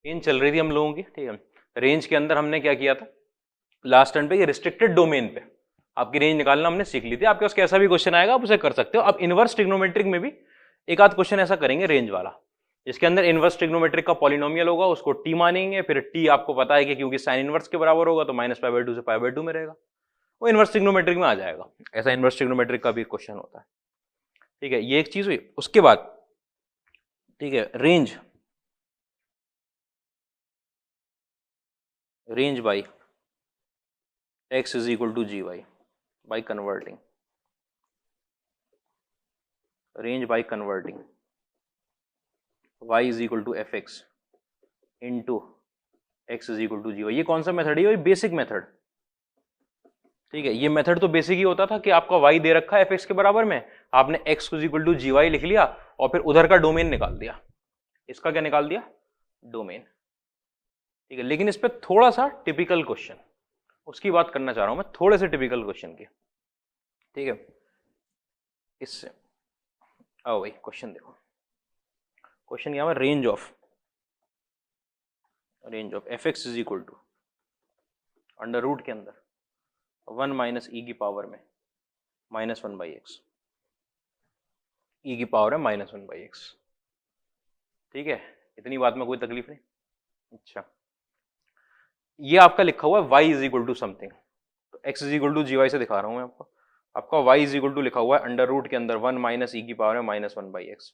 Range चल रही थी हम लोगों की, ठीक है। रेंज के अंदर हमने क्या किया था लास्ट टर्न पे, ये रिस्ट्रिक्टेड डोमेन पे आपकी रेंज निकालना हमने सीख ली थी। आपके पास कैसा भी क्वेश्चन आएगा आप उसे कर सकते हो। अब इनवर्स ट्रिग्नोमेट्रिक में भी एक आध क्वेश्चन ऐसा करेंगे रेंज वाला, जिसके अंदर इनवर्स ट्रिग्नोमेट्रिक का पॉलिनोमियल होगा, उसको टी मानेंगे, फिर टी आपको पता है कि क्योंकि साइन इनवर्स के बराबर होगा तो -π/2 से π/2 में रहेगा, वो इनवर्स ट्रिग्नोमेट्रिक में आ जाएगा। ऐसा इनवर्स ट्रिग्नोमेट्रिक का भी क्वेश्चन होता है, ठीक है। ये एक चीज हुई। उसके बाद ठीक है, range by x is equal to G Y by converting, range by converting y is equal to F x into X is equal to G Y. ये कौन सा मेथड है? ये बेसिक मेथड, ठीक है। ये मेथड तो बेसिक ही होता था कि आपका y दे रखा है एफ एक्स के बराबर में, आपने x is equal to G Y लिख लिया और फिर उधर का डोमेन निकाल दिया। इसका क्या निकाल दिया? डोमेन, ठीक है। लेकिन इस पे थोड़ा सा टिपिकल क्वेश्चन, उसकी बात करना चाह रहा हूं मैं, थोड़े से टिपिकल क्वेश्चन की, ठीक है। इससे आओ भाई क्वेश्चन देखो। क्वेश्चन क्या है? Range of F x is equal to under root के अंदर 1 माइनस ई की पावर में -1/x, ई की पावर है -1/x, ठीक है। इतनी बात में कोई तकलीफ नहीं। अच्छा, ये आपका लिखा हुआ है y is equal to something, तो x is equal to G Y से दिखा रहा हूं मैं आपको। आपका y इज इक्वल टू लिखा हुआ है अंडर रूट के अंदर 1 माइनस ई की पावर है -1/x,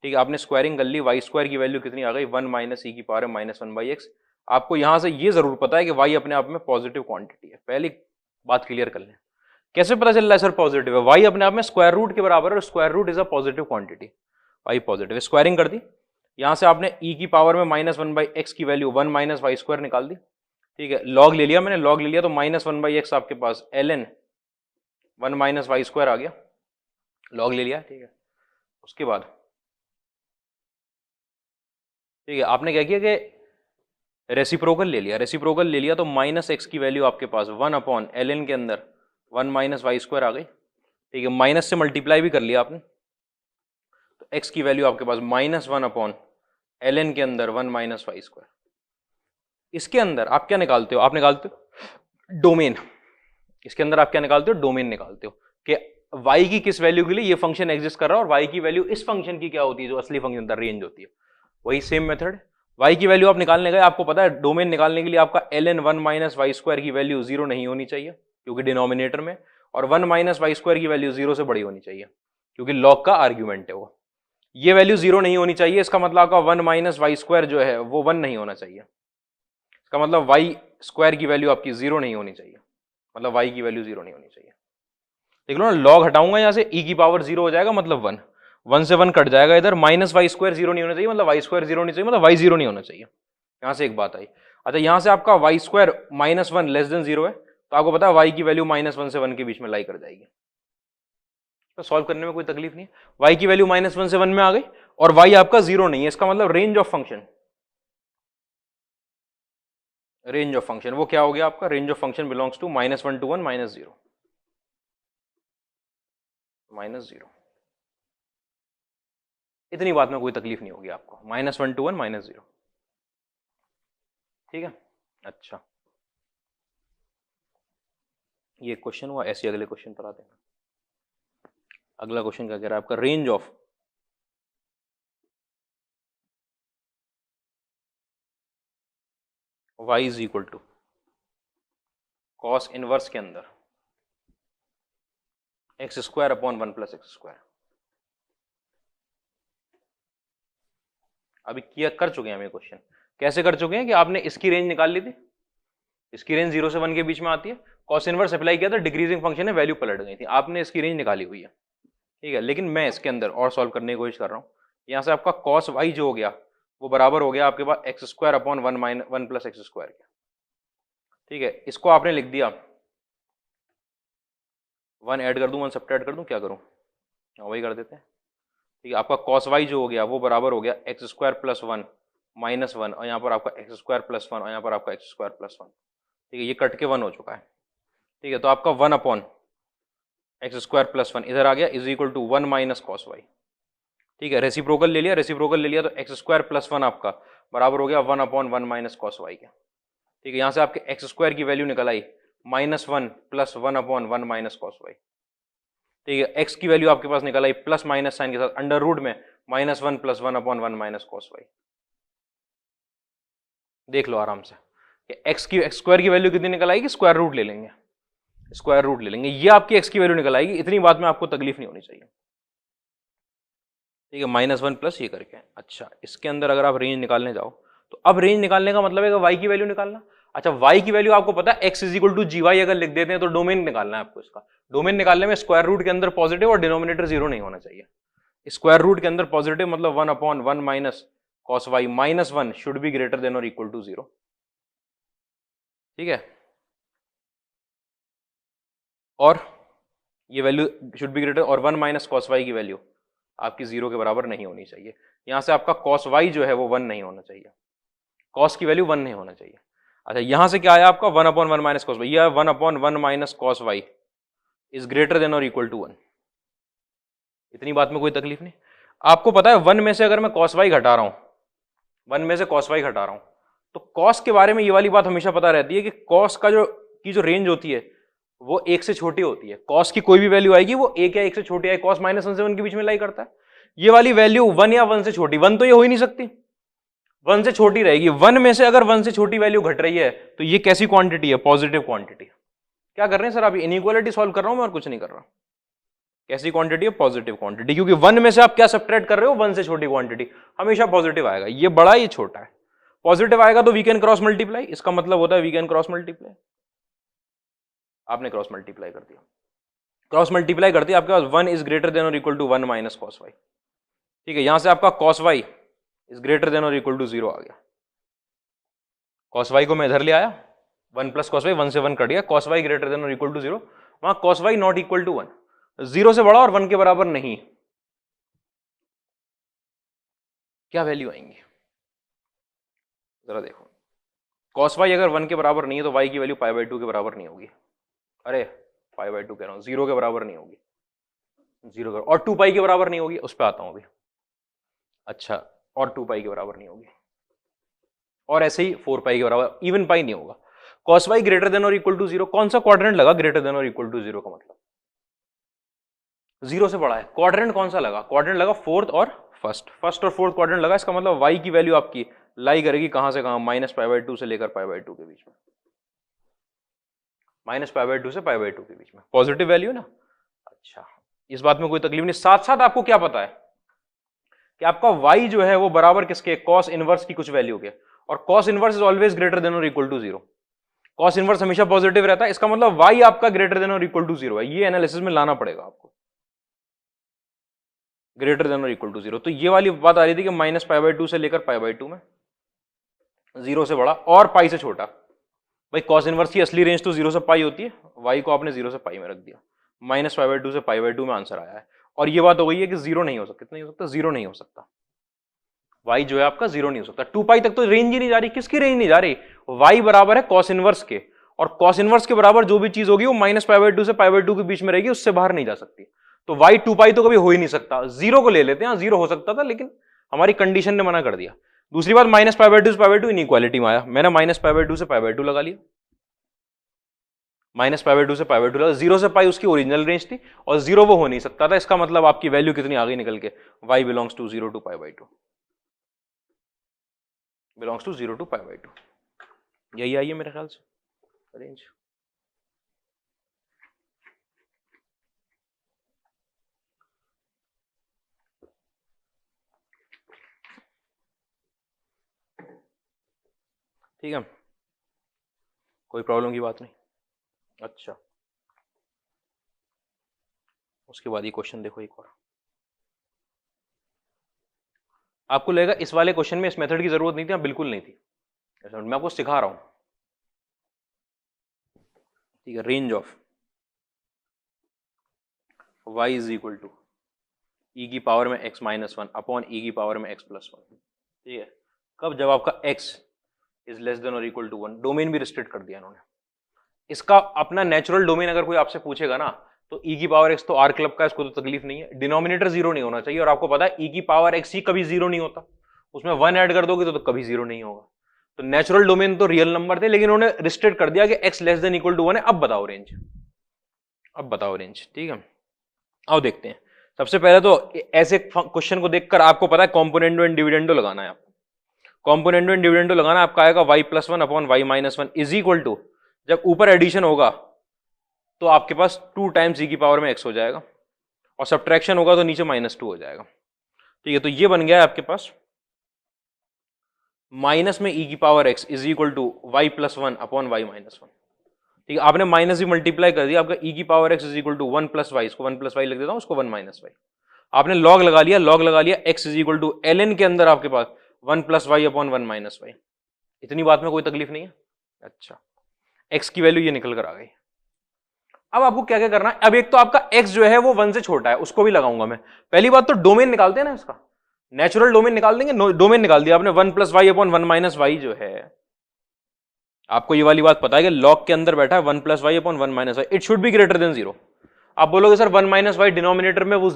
ठीक है। आपने स्क्वायरिंग कर ली, वाई स्क्वायर की वैल्यू कितनी आ गई? 1 माइनस ई की पावर है -1/x। आपको यहां से ये जरूर पता है कि y अपने आप में पॉजिटिव क्वांटिटी है, पहली बात क्लियर कर लें। कैसे पता चल रहा है सर पॉजिटिव है? y अपने आप में स्क्वायर रूट के बराबर है और square root is a positive quantity, y positive है। स्क्वायरिंग कर दी, यहां से आपने e की पावर में -1/x की वैल्यू 1 माइनस वाई स्क्वायर निकाल दी, ठीक है। लॉग ले लिया मैंने, लॉग ले लिया तो -1/x आपके पास ln 1 माइनस वाई स्क्वायर आ गया, लॉग ले लिया, ठीक है। उसके बाद ठीक है, आपने क्या किया कि रेसिप्रोकल ले लिया, रेसिप्रोकल ले लिया तो -x की वैल्यू आपके पास 1/ln के अंदर 1 माइनस वाई स्क्वायर आ गई, ठीक है। माइनस से मल्टीप्लाई भी कर लिया आपने, तो x की वैल्यू आपके पास -1/ln के अंदर 1 माइनस वाई स्क्वायर। इसके अंदर आप क्या निकालते हो? आप निकालते हो डोमेन। इसके अंदर आप क्या निकालते हो? डोमेन निकालते हो कि y की किस वैल्यू के लिए ये फंक्शन एग्जिस्ट कर रहा है और y की वैल्यू इस फंक्शन की क्या होती है जो असली फंक्शन का रेंज होती है। वही सेम मेथड, y की वैल्यू आप निकालने गए, आपको पता है डोमेन निकालने के लिए आपका ln 1 माइनस वाई स्क्वायर की वैल्यू 0 नहीं होनी चाहिए क्योंकि डिनोमिनेटर में, और 1 माइनस वाई स्क्वायर की वैल्यू 0 से बड़ी होनी चाहिए क्योंकि लॉग का आर्ग्यूमेंट है वो। ये वैल्यू 0 नहीं होनी चाहिए, इसका मतलब आपका 1 माइनस वाई स्क्वायर जो है वो 1 नहीं होना चाहिए। इसका मतलब वाई स्क्वायर की वैल्यू आपकी 0 नहीं होनी चाहिए, मतलब वाई की वैल्यू 0 नहीं होनी चाहिए। देख लो ना, लॉग हटाऊंगा यहाँ से, ई की पावर 0 हो जाएगा मतलब 1, 1 से 1 कट जाएगा इधर, माइनस वाई स्क्वायर 0 नहीं होना चाहिए मतलब वाई स्क्वायर 0 नहीं चाहिए मतलब वाई 0 नहीं होना चाहिए। यहाँ से एक बात आई। अच्छा, यहाँ से आपका वाई स्क्वायर -1 लेस देन 0 है, तो आपको पता है वाई की वैल्यू -1 से 1 के बीच में लाई कर जाएगी, तो सॉल्व करने में कोई तकलीफ नहीं है। वाई की वैल्यू -1 से 1 में आ गई और वाई आपका 0 नहीं है, इसका मतलब range of function, range of function वो क्या हो गया आपका? Range of function belongs to -1 to 1 -0 -0। इतनी बात में कोई तकलीफ नहीं होगी आपको, -1 to 1 -0, ठीक है। अच्छा, ये क्वेश्चन हुआ, ऐसे अगले क्वेश्चन पर आते हैं। अगला क्वेश्चन क्या कह रहा है आपका? Range of y is equal to cos inverse के अंदर x square upon 1 plus x square. अभी किया कर चुके हैं हम ये क्वेश्चन। कैसे कर चुके हैं कि आपने इसकी रेंज निकाल ली थी, इसकी रेंज 0 से 1 के बीच में आती है, कॉस इनवर्स अप्लाई किया था, डिक्रीजिंग फंक्शन है, वैल्यू पलट गई थी, आपने इसकी रेंज निकाली हुई है, ठीक है। लेकिन मैं इसके अंदर और सॉल्व करने की कोशिश कर रहा हूँ। यहाँ से आपका कॉस वाई जो हो गया वो बराबर हो गया आपके पास x square upon 1 plus x square के, ठीक है। इसको आपने लिख दिया, 1 ऐड कर दूं 1 सब्ट्रैक्ट कर दूं, क्या करूं? वही कर देते हैं, ठीक है। आपका कॉस वाई जो हो गया वो बराबर हो गया एक्स स्क्वायर प्लस 1 -1, और यहाँ पर आपका एक्स स्क्वायर प्लस 1 और यहाँ पर आपका एक्स स्क्वायर प्लस 1, ठीक है। ये कट के 1 हो चुका है, ठीक है। तो आपका 1 अपॉन एक्स स्क्वायर प्लस 1 इधर आ गया, is equal to 1 minus cos Y, ठीक है, रेसिप्रोकल ले लिया, रेसिप्रोकल ले लिया तो एक्स स्क्वायर प्लस 1 आपका बराबर हो गया 1/1 माइनस कॉस वाई के। ठीक है, यहां से आपके एक्स स्क्वायर की वैल्यू निकल आई -1 प्लस 1/1 माइनस कॉस वाई। ठीक है, एक्स की वैल्यू आपके पास निकल आई प्लस माइनस साइन के साथ अंडर रूट में -1 प्लस 1/1 माइनस कॉस वाई। देख लो आराम से एक्स स्क्वायर की वैल्यू कितनी निकल आएगी, स्क्वायर रूट ले लेंगे, स्क्वायर रूट ले लेंगे, ये आपकी एक्स की वैल्यू निकल आएगी। इतनी बात में आपको तकलीफ नहीं होनी चाहिए। ठीक है, -1 प्लस ये करके। अच्छा, इसके अंदर अगर आप रेंज निकालने जाओ तो अब रेंज निकालने का मतलब है कि वाई की वैल्यू निकालना। अच्छा, वाई की वैल्यू आपको पता है X is equal to G Y अगर लिख देते हैं तो डोमेन निकालना है आपको। इसका डोमेन निकालने में स्क्वायर रूट के अंदर पॉजिटिव और डिनोमिनेटर 0 नहीं होना चाहिए। स्क्वायर रूट के अंदर पॉजिटिव मतलब 1/1 minus cos Y, -1 should be greater than और इक्वल टू 0। ठीक है, और ये वैल्यू शुड बी ग्रेटर, और 1 माइनस कॉस वाई की वैल्यू आपकी 0 के बराबर नहीं होनी चाहिए। यहां से आपका कॉस वाई जो है वो 1 नहीं होना चाहिए, कॉस की वैल्यू 1 नहीं होना चाहिए। अच्छा, यहां से क्या आया आपका 1/1 माइनस कॉस वाई, यह 1/1 minus cos Y is greater than और इक्वल टू 1। इतनी बात में कोई तकलीफ नहीं। आपको पता है 1 में से अगर मैं कॉस वाई घटा रहा हूं, 1 में से कॉस वाई घटा रहा हूं, तो कॉस के बारे में ये वाली बात हमेशा पता रहती है कि कॉस का जो रेंज होती है वो 1 से छोटी होती है। कॉस की कोई भी वैल्यू आएगी वो 1 या 1 से छोटी आएगी। कॉस -1 से 1 के बीच में लाई करता है। ये वाली वैल्यू 1 या 1 से छोटी, 1 तो ये हो ही नहीं सकती, 1 से छोटी रहेगी। 1 में से अगर 1 से छोटी वैल्यू घट रही है तो ये कैसी क्वांटिटी है, पॉजिटिव क्वांटिटी। क्या कर रहे हैं सर, आप इनइक्वालिटी सॉल्व कर रहा हूं मैं और कुछ नहीं कर रहा। कैसी क्वांटिटी है, पॉजिटिव क्वांटिटी, क्योंकि 1 में से आप क्या सब्ट्रैक्ट कर रहे हो, 1 से छोटी क्वांटिटी, हमेशा पॉजिटिव आएगा। ये बड़ा ये छोटा है, पॉजिटिव आएगा तो वी कैन क्रॉस मल्टीप्लाई, इसका मतलब होता है वी कैन क्रॉस मल्टीप्लाई। आपने क्रॉस मल्टीप्लाई कर दिया, क्रॉस मल्टीप्लाई करते आपके पास 1 इज ग्रेटर देन और equal to 1 minus cos Y. ठीक है, यहां से आपका cos Y is greater than और इक्वल टू 0 आ गया। कॉस वाई को मैं इधर ले आया, 1 प्लस कॉस वाई, 1 से 1 कट गया, कॉस वाई ग्रेटर देन और इक्वल टू 0, वहां cos Y not equal to 1, 0 से बड़ा और 1 के बराबर नहीं। क्या वैल्यू आएंगी जरा देखो, कॉस वाई अगर 1 के बराबर नहीं है तो वाई की वैल्यू π/2 के बराबर नहीं होगी। अरे π/2 कह रहा हूं, 0 के बराबर नहीं होगी, 0 के, और 2 पाई के बराबर नहीं होगी, उस पर आता हूं अभी। अच्छा, और 2 पाई के बराबर नहीं होगी, और ऐसे ही 4 पाई के बराबर, इवन पाई नहीं होगा। कॉस वाई ग्रेटर देन और इक्वल टू 0, कौन सा क्वाड्रेंट लगा ग्रेटर देन और इक्वल टू 0 का मतलब 0 से बड़ा है। क्वाड्रेंट कौन सा लगा, क्वाड्रेंट लगा फोर्थ और फर्स्ट, फर्स्ट और फोर्थ क्वाड्रेंट लगा। इसका मतलब वाई की वैल्यू आपकी लाई करेगी कहां से कहां, -π/2 से लेकर π/2 के बीच में, -π/2 से π/2 के बीच में, पॉजिटिव वैल्यू ना। अच्छा, इस बात में कोई तकलीफ नहीं। साथ साथ आपको क्या पता है कि आपका y जो है वो बराबर किसके, कॉस इनवर्स की कुछ वैल्यू के, और cos inverse is always greater than और इक्वल टू 0। कॉस इनवर्स हमेशा पॉजिटिव रहता है, इसका मतलब y आपका ग्रेटर देन और इक्वल टू 0 है। ये एनालिसिस में लाना पड़ेगा आपको, ग्रेटर देन और इक्वल टू 0। तो ये वाली बात आ रही थी कि -π/2 से लेकर π/2 में, 0 से बड़ा और पाई से छोटा। भाई कॉस इनवर्स की असली रेंज तो 0 से पाई होती है, y को आपने 0 से पाई में रख दिया, -π/2 से π/2 में आंसर आया है। और ये बात हो गई है कि 0 नहीं हो सकता, कितना नहीं हो सकता, 0 नहीं हो सकता, y जो है आपका 0 नहीं हो सकता। 2 पाई तक तो रेंज ही नहीं जा रही। किसकी रेंज नहीं जा रही, y बराबर है कॉस इनवर्स के, और कॉस इनवर्स के बराबर जो भी चीज होगी वो -π/2 से π/2 के बीच में रहेगी, उससे बाहर नहीं जा सकती। तो y 2 पाई तो कभी हो ही नहीं सकता। 0 को ले लेते हैं, 0 हो सकता था लेकिन हमारी कंडीशन ने मना कर दिया। दूसरी बात, -π/2 से π/2 इनइक्वालिटी में आया, मैंने -π/2 से π/2 लगा लिया, -π/2 से π/2 लगा, 0 से पाई उसकी ओरिजिनल रेंज थी और 0 वो हो नहीं सकता था। इसका मतलब आपकी वैल्यू कितनी आ गई निकल के, y belongs to 0 to π/2, belongs to 0 to π/2। यही आई है मेरे ख्याल से रेंज। ठीक है, कोई प्रॉब्लम की बात नहीं। अच्छा, उसके बाद ये क्वेश्चन देखो एक और, आपको लगेगा इस वाले क्वेश्चन में इस मेथड की जरूरत नहीं थी, बिल्कुल नहीं थी, मैं आपको सिखा रहा हूं। ठीक है, range of y is equal to e की पावर में x -1 अपॉन e की पावर में x + 1। ठीक है, कब, जब आपका x इज लेस देन और इक्वल टू 1। डोमेन भी रिस्ट्रिक्ट कर दिया इन्होंने। इसका अपना नेचुरल डोमेन अगर कोई आपसे पूछेगा ना तो e की पावर x तो r क्लब का, इसको तो तकलीफ नहीं है, डिनोमिनेटर जीरो नहीं होना चाहिए, और आपको पता है e की पावर x ही कभी जीरो नहीं होता, उसमें 1 ऐड कर दोगे तो कभी जीरो नहीं होगा। तो नेचुरल डोमेन तो रियल नंबर थे, लेकिन उन्होंने रिस्ट्रिक्ट कर दिया कि x less than equal to 1 है। अब बताओ रेंज, अब बताओ रेंज, ठीक है। आओ देखते हैं। सबसे पहले तो ऐसे क्वेश्चन को देखकर आपको पता है कॉम्पोनेंडो एंड डिविडेंडो लगाना है आपको। कॉम्पोनेंडो एंड डिविडेंडो लगाना, आपका आएगा y plus one upon y minus one is equal to, जब ऊपर एडिशन होगा तो आपके पास 2 टाइम्स e की पावर में x हो जाएगा, और सब्ट्रैक्शन होगा तो नीचे -2 हो जाएगा, ठीक है। तो ये बन गया है आपके पास माइनस में e की power x is equal to y plus one upon y minus one, ठीक है। आपने माइनस भी मल्टीप्लाई कर दिया, आपका e की power x is equal to 1 plus y, इसको 1 प्लस वाई लिख देता हूं, उसको 1 माइनस वाई। आपने लॉग लगा लिया, लॉग लगा लिया, x is equal to ln के अंदर आपके पास 1 plus y upon 1 minus y. इतनी बात में कोई तकलीफ नहीं है। अच्छा, x की वैल्यू ये निकल कर आ गई। अब आपको क्या क्या करना है, अब एक तो आपका x जो है वो 1 से छोटा है, उसको भी लगाऊंगा मैं। पहली बात तो डोमेन निकालते हैं ना, इसका नेचुरल डोमेन निकाल देंगे। डोमेन निकाल दिया आपने, 1 plus y upon 1 minus y जो है, आपको ये वाली बात पता है कि लॉग के अंदर बैठा है 1 plus y upon 1 minus y, it should be greater than 0। आप बोलोगे सर 1 माइनस वाई डिनोमिनेटर में वो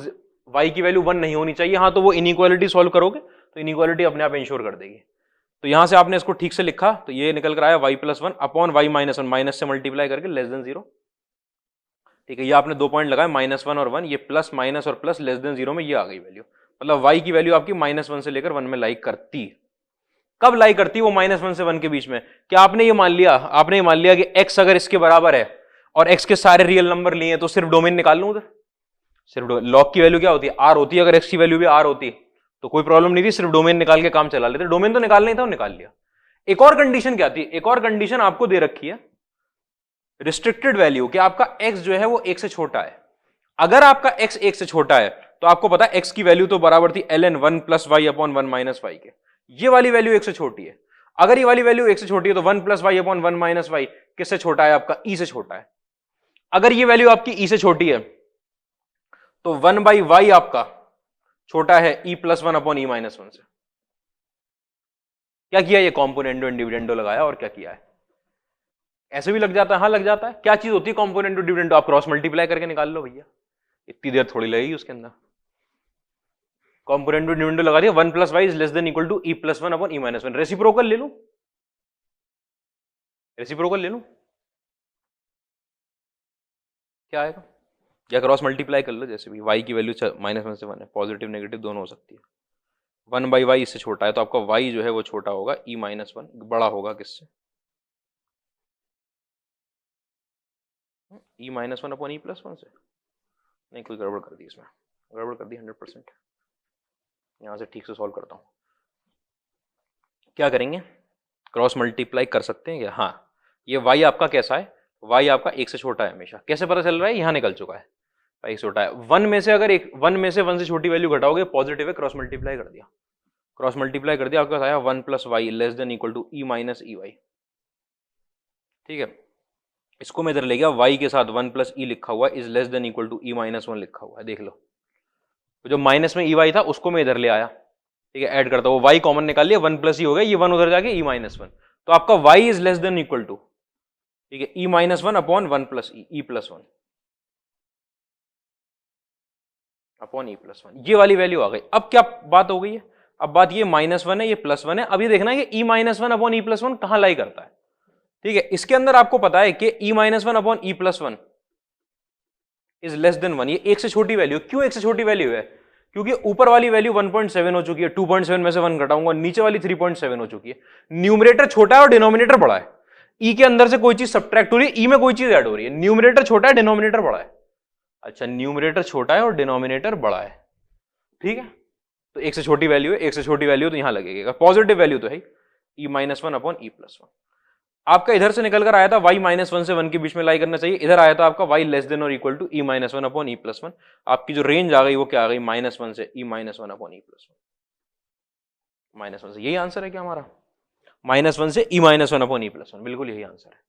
y की वैल्यू 1 नहीं होनी चाहिए, हाँ, तो वो इनइक्वालिटी सॉल्व करोगे तो इनइक्वालिटी अपने आप इंश्योर कर देगी। तो यहां से आपने इसको ठीक से लिखा तो ये निकल कर आया y plus one upon y minus one, minus से मल्टीप्लाई करके लेस देन 0, ठीक है। ये आपने 2 पॉइंट लगाए, -1 और 1, ये प्लस माइनस और प्लस लेस देन 0 में ये आ गई वैल्यू, मतलब y की वैल्यू आपकी -1 से लेकर 1 में लाई करती। कब लाई करती वो -1 से 1 के बीच में? क्या आपने ये मान लिया, आपने ये मान लिया कि x अगर इसके बराबर है और x के सारे रियल नंबर लिए तो सिर्फ डोमेन निकाल लूं उधर, सिर्फ लॉग की वैल्यू क्या होती है, r होती है। अगर x की वैल्यू भी r होती तो कोई प्रॉब्लम नहीं थी, सिर्फ डोमेन निकाल के काम चला लेते। डोमेन तो निकालना ही था, निकाल लिया। एक और कंडीशन क्या थी, एक और कंडीशन आपको दे रखी है रिस्ट्रिक्टेड वैल्यू, कि आपका x जो है वो 1 से छोटा है। अगर आपका x 1 से छोटा है तो आपको पता है x की वैल्यू तो बराबर थी ln 1 plus y upon 1 minus y के, ये वाली वैल्यू 1 से छोटी है। अगर ये वाली वैल्यू 1 से छोटी है तो 1 plus y upon 1 minus y किससे छोटा है, आपका e से छोटा है। अगर ये वैल्यू आपकी e से छोटी है तो 1 बाई वाई आपका छोटा है e plus one upon e minus one से। क्या किया, ये कॉम्पोनेंडो एंड डिविडेंडो लगाया, और क्या किया है, ऐसे भी लग जाता है, हाँ लग जाता है। क्या चीज होती है कॉम्पोनेंडो डिविडेंडो, आप क्रॉस मल्टीप्लाई करके निकाल लो भैया, इतनी देर थोड़ी लगेगी उसके अंदर। कॉम्पोनेंडो डिविडेंडो लगा दिया, 1 plus y is less than equal to e plus one upon e minus one. Reciprocal ले लूं, रेसिप्रोकल ले लूं, क्या आएगा, या क्रॉस मल्टीप्लाई कर लो, जैसे भी y की वैल्यू -1 से 1 है, पॉजिटिव नेगेटिव दोनों हो सकती है। 1 बाई वाई इससे छोटा है तो आपका y जो है वो छोटा होगा, e माइनस वन, बड़ा होगा किससे, e minus one upon e plus one से। नहीं, कोई गड़बड़ कर दी इसमें, गड़बड़ कर दी 100%। यहां से ठीक से सॉल्व करता हूं। क्या करेंगे, क्रॉस मल्टीप्लाई कर सकते हैं क्या, हाँ। ये y आपका कैसा है, y आपका 1 से छोटा है हमेशा। कैसे पता चल रहा है, यहां निकल चुका है, y छोटा है। 1 में से अगर 1 में से 1 से छोटी वैल्यू घटाओगे पॉजिटिव है, क्रॉस मल्टीप्लाई कर दिया, क्रॉस मल्टीप्लाई कर दिया, आपके पास आया 1 plus y less than equal to e minus e y, ठीक है। इसको मैं इधर ले गया, y के साथ 1 प्लस ई लिखा हुआ is less than equal to e minus one लिखा हुआ है, देख लो। तो जो माइनस में ई वाई था उसको मैं इधर ले आया, ठीक है, ऐड करता हूँ, y कॉमन निकाल लिया, 1 प्लस ई हो गया, ये 1 उधर जाके ई माइनस वन, तो आपका y is less than equal to, ठीक है, e minus one upon 1 plus e plus one upon e plus one, ये वाली वैल्यू आ गई। अब क्या बात हो गई है, अब बात ये -1 है, ये +1 है। अब ये देखना है कि e minus one upon e plus one कहां लाई करता है, ठीक है। इसके अंदर आपको पता है कि e minus one upon e plus one is less than 1, ये 1 से छोटी वैल्यू। क्यों 1 से छोटी वैल्यू है, क्योंकि ऊपर वाली वैल्यू 1.7 हो चुकी है, 2.7 में से 1 घटाऊंगा, नीचे वाली 3.7 हो चुकी है। न्यूमरेटर छोटा है और डिनोमिनेटर बड़ा है, ई के अंदर से कोई चीज सब्ट्रैक्ट हो रही है, ई में कोई चीज ऐड हो रही है। न्यूमरेटर छोटा है, डिनोमिनेटर बड़ा है। अच्छा, न्यूमरेटर छोटा है और डिनोमिनेटर बड़ा है, ठीक है। तो 1 से छोटी वैल्यू है, 1 से छोटी वैल्यू तो यहां लगेगा, पॉजिटिव वैल्यू तो है e minus one upon e plus one. आपका इधर से निकल कर आया था y -1 से 1 के बीच में लाई करना चाहिए, इधर आया था आपका y लेस देन और equal to e minus one upon e plus one. आपकी जो रेंज आ गई वो क्या आ गई, -1 से e minus one upon e plus one, -1 से। यही आंसर है क्या हमारा, -1 से e minus one upon e plus one, बिल्कुल यही आंसर है।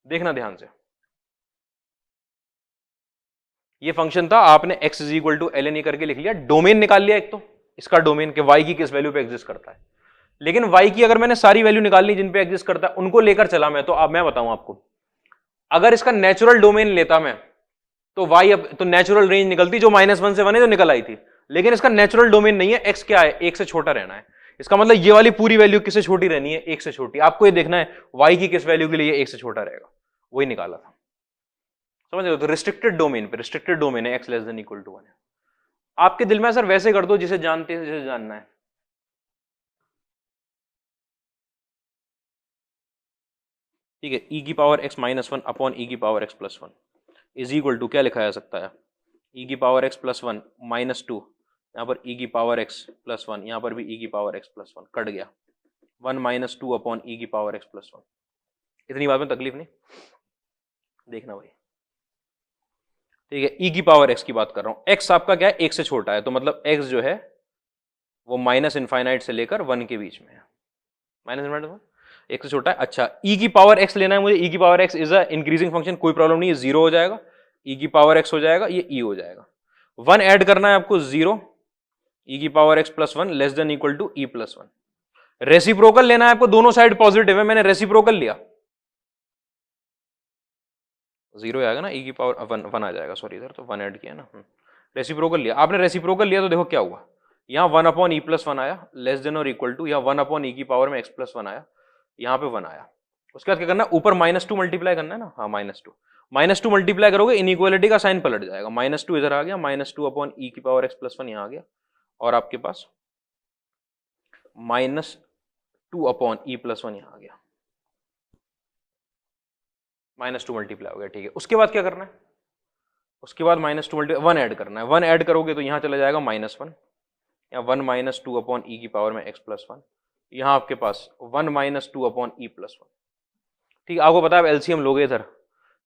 देखना ध्यान से, ये फंक्शन था, आपने x is equal to ln करके लिख लिया, डोमेन निकाल लिया एक तो इसका डोमेन के y की किस वैल्यू पे एग्जिस्ट करता है। लेकिन y की अगर मैंने सारी वैल्यू निकाल ली जिन पे एग्जिस्ट करता है उनको लेकर चला मैं, तो अब मैं बताऊं आपको, अगर इसका नेचुरल डोमेन लेता मैं तो y अब तो नेचुरल रेंज निकलती जो -1 से 1 है जो निकल आई थी, लेकिन इसका नेचुरल डोमेन नहीं है, x क्या है, 1 से छोटा रहना है। इसका मतलब ये वाली पूरी वैल्यू किससे छोटी रहनी है, 1 से छोटी। आपको ये देखना है y की किस वैल्यू के लिए 1 से छोटा रहेगा, वही निकाला था। समझ रहे हो? तो रिस्ट्रिक्टेड डोमेन पे, रिस्ट्रिक्टेड डोमेन है x less than equal to 1 है। आपके दिल में सर वैसे कर दो जिसे जानते हैं, जिसे जानना है। ठीक है, e की पावर x -1 अपॉन e की power x + 1 is equal to क्या लिखा जा सकता है, e की पावर x + 1 -2, यहाँ पर e की पावर x + 1, यहाँ पर भी e की पावर x + 1 कट गया, 1 - 2 अपॉन e की पावर x + 1। इतनी बात में तकलीफ नहीं, देखना भाई। ठीक है, e की पावर x की बात कर रहा हूं, x आपका क्या है, 1 से छोटा है, तो मतलब x जो है वो -∞ से लेकर 1 के बीच में है, -∞ 1 से छोटा है। अच्छा, e की पावर x लेना है मुझे, e की power x is a increasing function, कोई प्रॉब्लम नहीं है, 0 हो जाएगा, e की पावर x हो जाएगा, ये e हो जाएगा। 1 ऐड करना है आपको, 0, e की power x + 1 less than equal to e + 1। Reciprocal लेना है आपको, दोनों साइड पॉजिटिव है, मैंने रेसिप्रोकल लिया, 0 आएगा ना, e की पावर 1 आ जाएगा, सॉरी इधर तो 1 ऐड किया ना। रेसिप्रोकल लिया आपने, रेसिप्रोकल लिया तो देखो क्या हुआ, यहाँ 1 अपॉन e + 1 आया, लेस देन और इक्वल टू, यहाँ 1 अपॉन e की पावर में x + 1 आया, यहाँ पे 1 आया। उसके बाद क्या करना है, ऊपर -2 मल्टीप्लाई करना है ना, हाँ -2 मल्टीप्लाई करोगे, इनइक्वालिटी का साइन पलट जाएगा, -2 इधर आ गया, -2 अपॉन e की पावर x + 1 यहाँ आ गया, और आपके पास -2 अपॉन e + 1 यहाँ आ गया, -2 मल्टीप्लाई हो गया। ठीक है, उसके बाद क्या करना है, उसके बाद -2 मल्टीप्लाई 1 ऐड करना है, 1 ऐड करोगे तो यहाँ चला जाएगा -1, या 1 - 2 अपॉन e की पावर में x + 1, यहाँ आपके पास 1 - 2 अपॉन e + 1। ठीक है, आपको पता है एलसीएम लोगे, इधर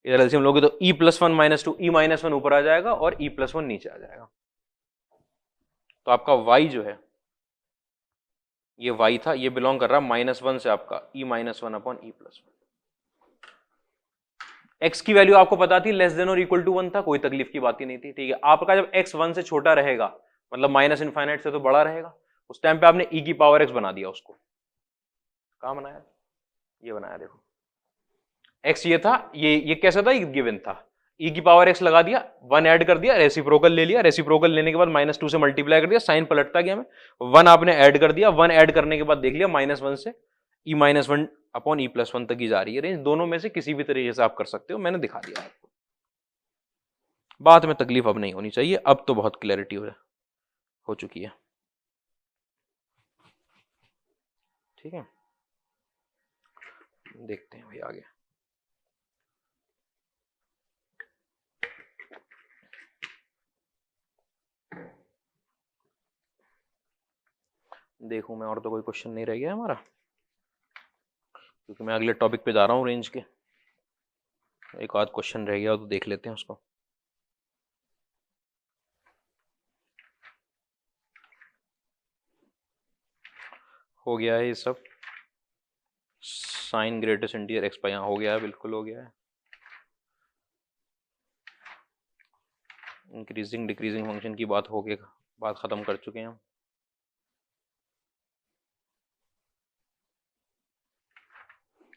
इधर एलसीएम लोगे तो e + 1 - 2, e - 1 ऊपर आ जाएगा और e + 1 नीचे आ जाएगा। तो आपका y जो है, ये y था, ये बिलोंग कर रहा है -1 से आपका e - 1 अपॉन e + 1। x की वैल्यू आपको पता थी, लेस देन और इक्वल टू 1 था, कोई तकलीफ की बात ही नहीं थी। ठीक है, आपका जब x 1 से छोटा रहेगा, मतलब -∞ से तो बड़ा रहेगा, उस टाइम पे आपने e की पावर x बना दिया उसको। कहां बनाया, ये बनाया, देखो x ये था, ये कैसा था, ये गिवन था, e की पावर x लगा दिया, 1 ऐड कर दिया, रेसिप्रोकल ले लिया, रेसिप्रोकल लेने के बाद -2 से मल्टीप्लाई कर दिया, साइन पलटता गया में, 1 आपने ऐड कर दिया, 1 ऐड करने के बाद देख लिया -1 से e - 1 अपॉन e + 1 तक ही जा रही है रेंज, दोनों में से किसी भी तरीके से आप कर सकते हो, मैंने दिखा दिया आपको। बाद में तकलीफ अब नहीं होनी चाहिए, अब तो बहुत क्लैरिटी हो चुकी है। ठीक है, देखते हैं भाई आगे। देखूं मैं, और तो कोई क्वेश्चन नहीं रह गया हमारा, क्योंकि मैं अगले टॉपिक पे जा रहा हूँ रेंज के। एक आध क्वेश्चन रह गया तो देख लेते हैं उसको। हो गया है ये सब, साइन ग्रेटेस्ट इंटीजर एक्स पाई, यहाँ हो गया है, बिल्कुल हो गया है। इंक्रीजिंग डिक्रीजिंग फंक्शन की बात हो गई, बात खत्म कर चुके हैं हम।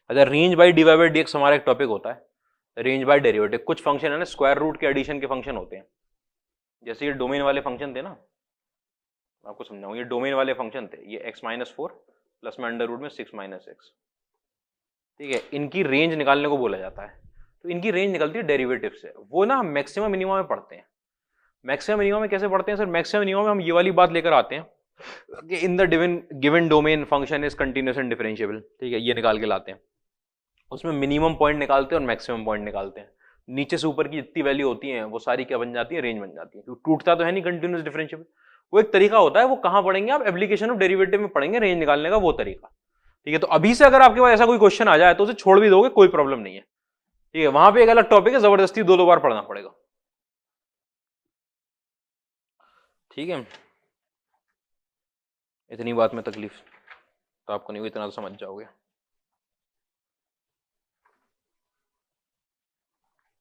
अच्छा, range by divide by dx हमारा एक टॉपिक होता है, रेंज बाय डेरिवेटिव। कुछ फंक्शन है ना, स्क्वायर रूट के एडिशन के फंक्शन होते हैं, जैसे ये डोमेन वाले फंक्शन थे ना, आपको समझाऊं, ये डोमेन वाले फंक्शन थे, ये x-4 प्लस में अंडर रूट में 6 - x। ठीक है, इनकी रेंज निकालने को बोला जाता है, तो इनकी रेंज निकलती है डेरिवेटिव से। वो ना मैक्सिमम मिनिमम में पढ़ते हैं। मैक्सिमम मिनिमम में कैसे पढ़ते हैं सर, मैक्सिमम मिनिमम में हम ये वाली बात लेकर आते हैं कि in the given domain function is continuous and differentiable. ठीक है, ये निकाल के लाते हैं, उसमें मिनिमम पॉइंट निकालते हैं और मैक्सिमम पॉइंट निकालते हैं। नीचे से ऊपर की जितनी वैल्यू होती है वो सारी क्या बन जाती है, रेंज बन जाती है, क्योंकि टूटता तो है नहीं कंटिन्यूअस डिफरेंशिएबल। वो एक तरीका होता है, वो कहां पढ़ेंगे आप, एप्लीकेशन ऑफ डेरिवेटिव में पढ़ेंगे रेंज निकालने का वो तरीका। ठीक है, तो अभी से अगर आपके पास ऐसा कोई क्वेश्चन आ जाए तो उसे छोड़ भी दोगे, कोई प्रॉब्लम नहीं है। ठीक है, वहां पे एक अलग टॉपिक है, जबरदस्ती दो बार पढ़ना पड़ेगा। ठीक है, इतनी बात में तकलीफ तो आपको नहीं हुई, इतना तो समझ जाओगे।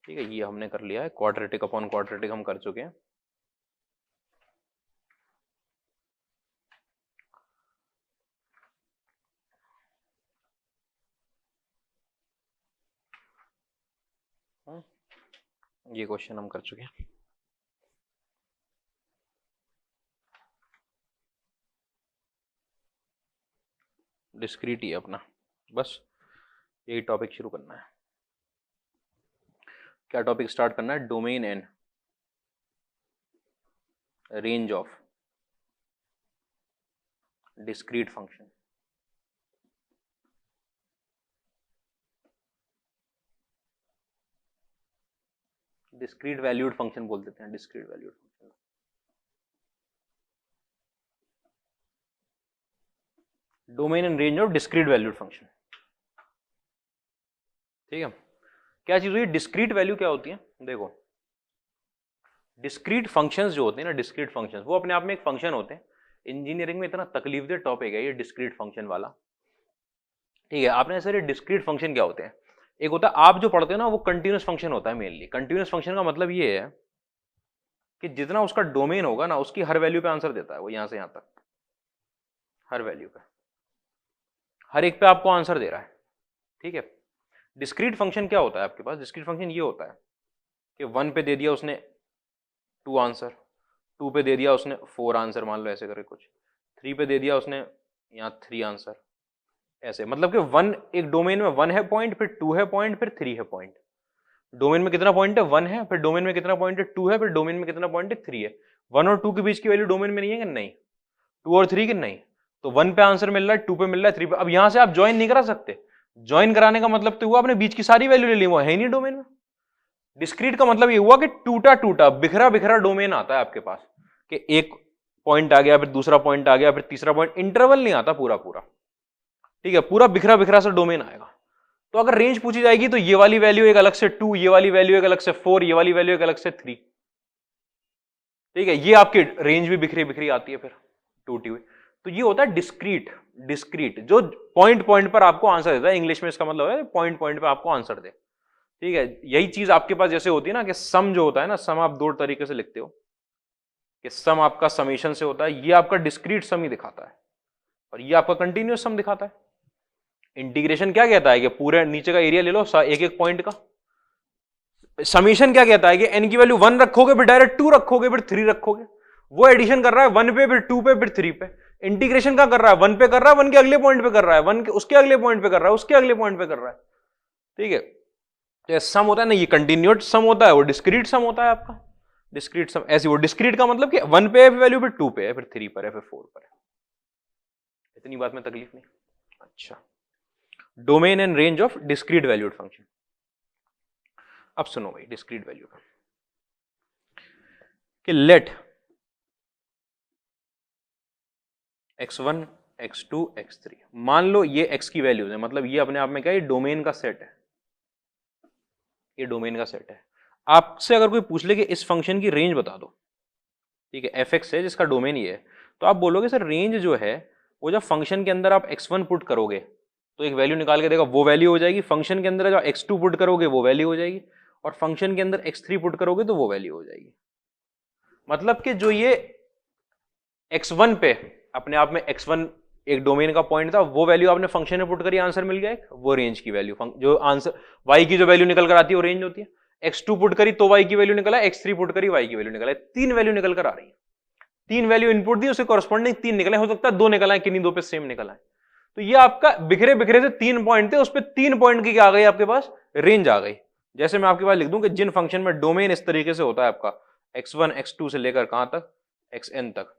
ठीक है, ये हमने कर लिया है, क्वाड्रेटिक अपॉन क्वाड्रेटिक हम कर चुके हैं। ये क्वेश्चन हम कर चुके हैं। डिस्क्रीट ही है अपना, बस यही टॉपिक शुरू करना है। क्या टॉपिक स्टार्ट करना है? Domain and range of discrete function. Discrete valued function बोल देते हैं, discrete valued function. Domain and range of discrete valued function, ठीक है। क्या चीज हुई? डिस्क्रीट वैल्यू क्या होती है? देखो, डिस्क्रीट फंक्शंस जो होते हैं ना, डिस्क्रीट फंक्शंस वो अपने आप में एक फंक्शन होते हैं। इंजीनियरिंग में इतना तकलीफ दे टॉपिक है ये डिस्क्रीट फंक्शन वाला, ठीक है। आपने सर डिस्क्रीट फंक्शन क्या होते हैं? एक होता है, आप जो पढ़ते हो ना वो कंटिन्यूस फंक्शन होता है मेनली। कंटिन्यूस फंक्शन का मतलब ये है कि जितना उसका डोमेन होगा ना, उसकी हर वैल्यू पे आंसर देता है वो, यहां से यहां तक हर वैल्यू पे, हर एक पे आपको आंसर दे रहा है, ठीक है। डिस्क्रीट फंक्शन क्या होता है आपके पास? डिस्क्रीट फंक्शन ये होता है कि 1 पे दे दिया उसने 2 आंसर, 2 पे दे दिया उसने 4 आंसर, मान लो ऐसे करके कुछ, 3 पे दे दिया उसने यहाँ 3 आंसर, ऐसे। मतलब कि 1 एक डोमेन में 1 है पॉइंट, फिर 2 है पॉइंट, फिर 3 है पॉइंट। डोमेन में कितना पॉइंट है? 1 है, फिर डोमेन में कितना पॉइंट है? 2 है, फिर डोमेन में कितना पॉइंट है? 3 है। 1 और 2 के बीच की वैल्यू डोमेन में नहीं है कि नहीं? 2 और 3 की नहीं, तो 1 पे आंसर मिल रहा है, 2 पे मिल रहा है, 3 पे। अब यहां से आप ज्वाइन नहीं करा सकते। ज्वाइन कराने का मतलब तो हुआ आपने बीच की सारी वैल्यू ले ली, वो है ही नहीं डोमेन में। डिस्क्रीट का मतलब ये हुआ कि टूटा टूटा बिखरा बिखरा डोमेन आता है आपके पास, कि एक पॉइंट आ गया, फिर दूसरा पॉइंट आ गया, फिर तीसरा पॉइंट, इंटरवल नहीं आता पूरा पूरा, ठीक है। पूरा बिखरा बिखरा सा डोमेन आएगा। तो अगर रेंज पूछी जाएगी तो ये वाली वैल्यू एक अलग से 2, ये वाली वैल्यू एक अलग से 4, ये वाली वैल्यू एक अलग से 3, ठीक है। ये आपकी रेंज भी बिखरी बिखरी आती है फिर, टूटी हुई। तो ये होता है डिस्क्रीट। डिस्क्रीट जो पॉइंट पॉइंट पर आपको आंसर देता है, इंग्लिश में इसका मतलब है पॉइंट पॉइंट पर आपको आंसर दे, ठीक है। यही चीज आपके पास जैसे होती है ना कि सम जो होता है ना, सम आप 2 तरीके से लिखते हो, कि सम आपका समेशन से होता है, ये आपका डिस्क्रीट सम ही दिखाता है, और ये आपका कंटिन्यूअस सम दिखाता है। इंटीग्रेशन क्या कहता है कि पूरे नीचे का एरिया ले लो एक एक पॉइंट का। समेशन क्या कहता है कि n की वैल्यू 1 रखोगे, फिर डायरेक्ट 2 रखोगे, फिर 3 रखोगे। वो एडिशन कर रहा है 1 पे, फिर 2 पे, फिर 3 पे। इंटीग्रेशन क्या कर रहा है? 1 पे कर रहा है, 1 के अगले पॉइंट पे कर रहा है, 1 के उसके अगले पॉइंट पे कर रहा है, उसके अगले पॉइंट पे कर रहा है, ठीक है। तो सम होता है ना, ये कंटिन्यूट सम होता है, वो डिस्क्रीट सम होता है आपका। डिस्क्रीट सम ऐसी, वो डिस्क्रीट का मतलब कि 1 पे है वैल्यू, फिर 2 पे है, फिर 3 पर है, फिर 4 पर है। इतनी बात में तकलीफ नहीं। अच्छा, domain and range of discrete valued function. अब सुनो भाई डिस्क्रीट वैल्यू का, कि लेट x1 x2 x3, मान लो ये x की वैल्यूज है, मतलब ये अपने आप में क्या है? डोमेन का सेट है, ये डोमेन का सेट है। आपसे अगर कोई पूछ ले कि इस फंक्शन की रेंज बता दो, ठीक है, fx है जिसका डोमेन ये है, तो आप बोलोगे सर रेंज जो है वो जब फंक्शन के अंदर आप x1 पुट करोगे तो एक वैल्यू निकाल के देगा, वो वैल्यू हो जाएगी। फंक्शन के अंदर जब x2 पुट करोगे वो वैल्यू हो जाएगी, और फंक्शन के अंदर x3 पुट करोगे तो वो वैल्यू हो जाएगी। मतलब कि जो ये x1 पे अपने आप में x1 एक डोमेन का पॉइंट था, वो वैल्यू आपने फंक्शन में पुट करी, आंसर मिल गया एक, वो रेंज की वैल्यू। जो आंसर y की जो वैल्यू निकल कर आती है वो रेंज होती है। x2 पुट करी तो y की वैल्यू निकला, x3 पुट करी y की वैल्यू निकला, 3 वैल्यू निकल कर आ रही है। 3 वैल्यू इनपुट दी, उसे कॉरस्पॉन्डिंग 3 निकले, हो सकता है 2 निकला है, किन्हीं 2 पे सेम निकला है। तो ये आपका बिखरे बिखरे से 3 पॉइंट थे, उस पर 3 पॉइंट की क्या आ गई आपके पास? रेंज आ गई। जैसे मैं आपके पास लिख दूं कि जिन फंक्शन में डोमेन इस तरीके से होता है आपका x1 x2 से लेकर कहां तक? xn तक।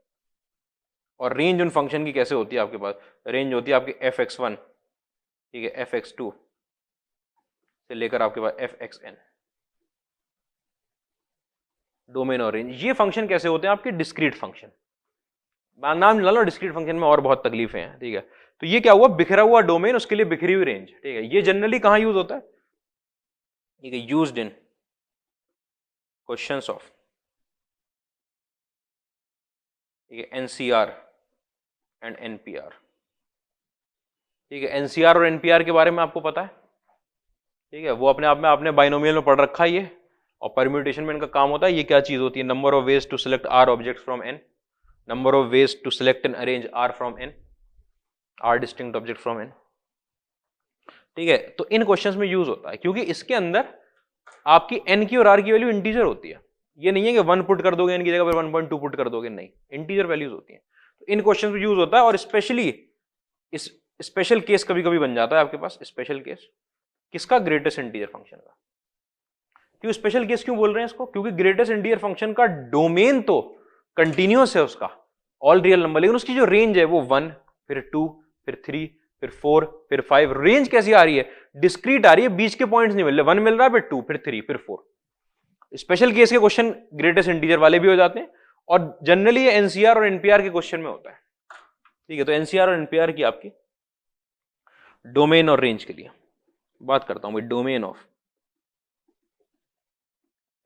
और रेंज उन फंक्शन की कैसे होती है आपके पास? रेंज होती है आपकी fx1, ठीक है, fx2 से लेकर आपके पास fxn। डोमेन और रेंज, ये फंक्शन कैसे होते हैं आपके? Discrete function. नाम ला लो, डिस्क्रीट फंक्शन में और बहुत तकलीफें हैं, ठीक है। तो ये क्या हुआ? बिखरा हुआ डोमेन, उसके लिए बिखरी हुई रेंज, ठीक है। ये जनरली कहां यूज होता है? ठीक है, यूज्ड इन क्वेश्चंस ऑफ, ठीक है, एनसीआर एंड एनपीआर। ठीक है, एनसीआर और एनपीआर के बारे में आपको पता है, ठीक है, वो अपने आप में आपने बाइनोमियल में पढ़ रखा है ये, और परम्यूटेशन में इनका काम होता है। ये क्या चीज होती है? Number of ways to select r objects from n, number of ways to select and arrange r from n, r distinct object from n, ठीक है। तो इन क्वेश्चंस में यूज होता है, क्योंकि इसके अंदर आपकी एन की और आर की वैल्यू इंटीजर होती है। ये नहीं है कि 1 पुट कर दोगे एन की जगह पर 1.2 पुट कर दोगे, नहीं, इंटीजर वैल्यूज होती हैं। तो इन क्वेश्चन में यूज होता है, और स्पेशली इस स्पेशल केस कभी कभी बन जाता है आपके पास, स्पेशल केस किसका, ग्रेटेस्ट इंटीजर फंक्शन का। क्यों स्पेशल केस क्यों बोल रहे हैं इसको, क्योंकि ग्रेटेस्ट इंटीजर फंक्शन का डोमेन तो कंटिन्यूअस है उसका, ऑल रियल नंबर, लेकिन उसकी जो रेंज है वो 1, फिर 2, फिर 3, फिर 4, फिर 5। रेंज कैसी आ रही है, डिस्क्रीट आ रही है, बीच के पॉइंट्स नहीं मिल रहे, 1 मिल रहा है, फिर 2, फिर 3, फिर 4। स्पेशल केस के क्वेश्चन ग्रेटेस्ट इंटीजर वाले भी हो जाते हैं, और जनरली ये एनसीआर और एनपीआर के क्वेश्चन में होता है। ठीक है, तो एनसीआर और एनपीआर की आपकी डोमेन और रेंज के लिए बात करता हूं भाई, डोमेन ऑफ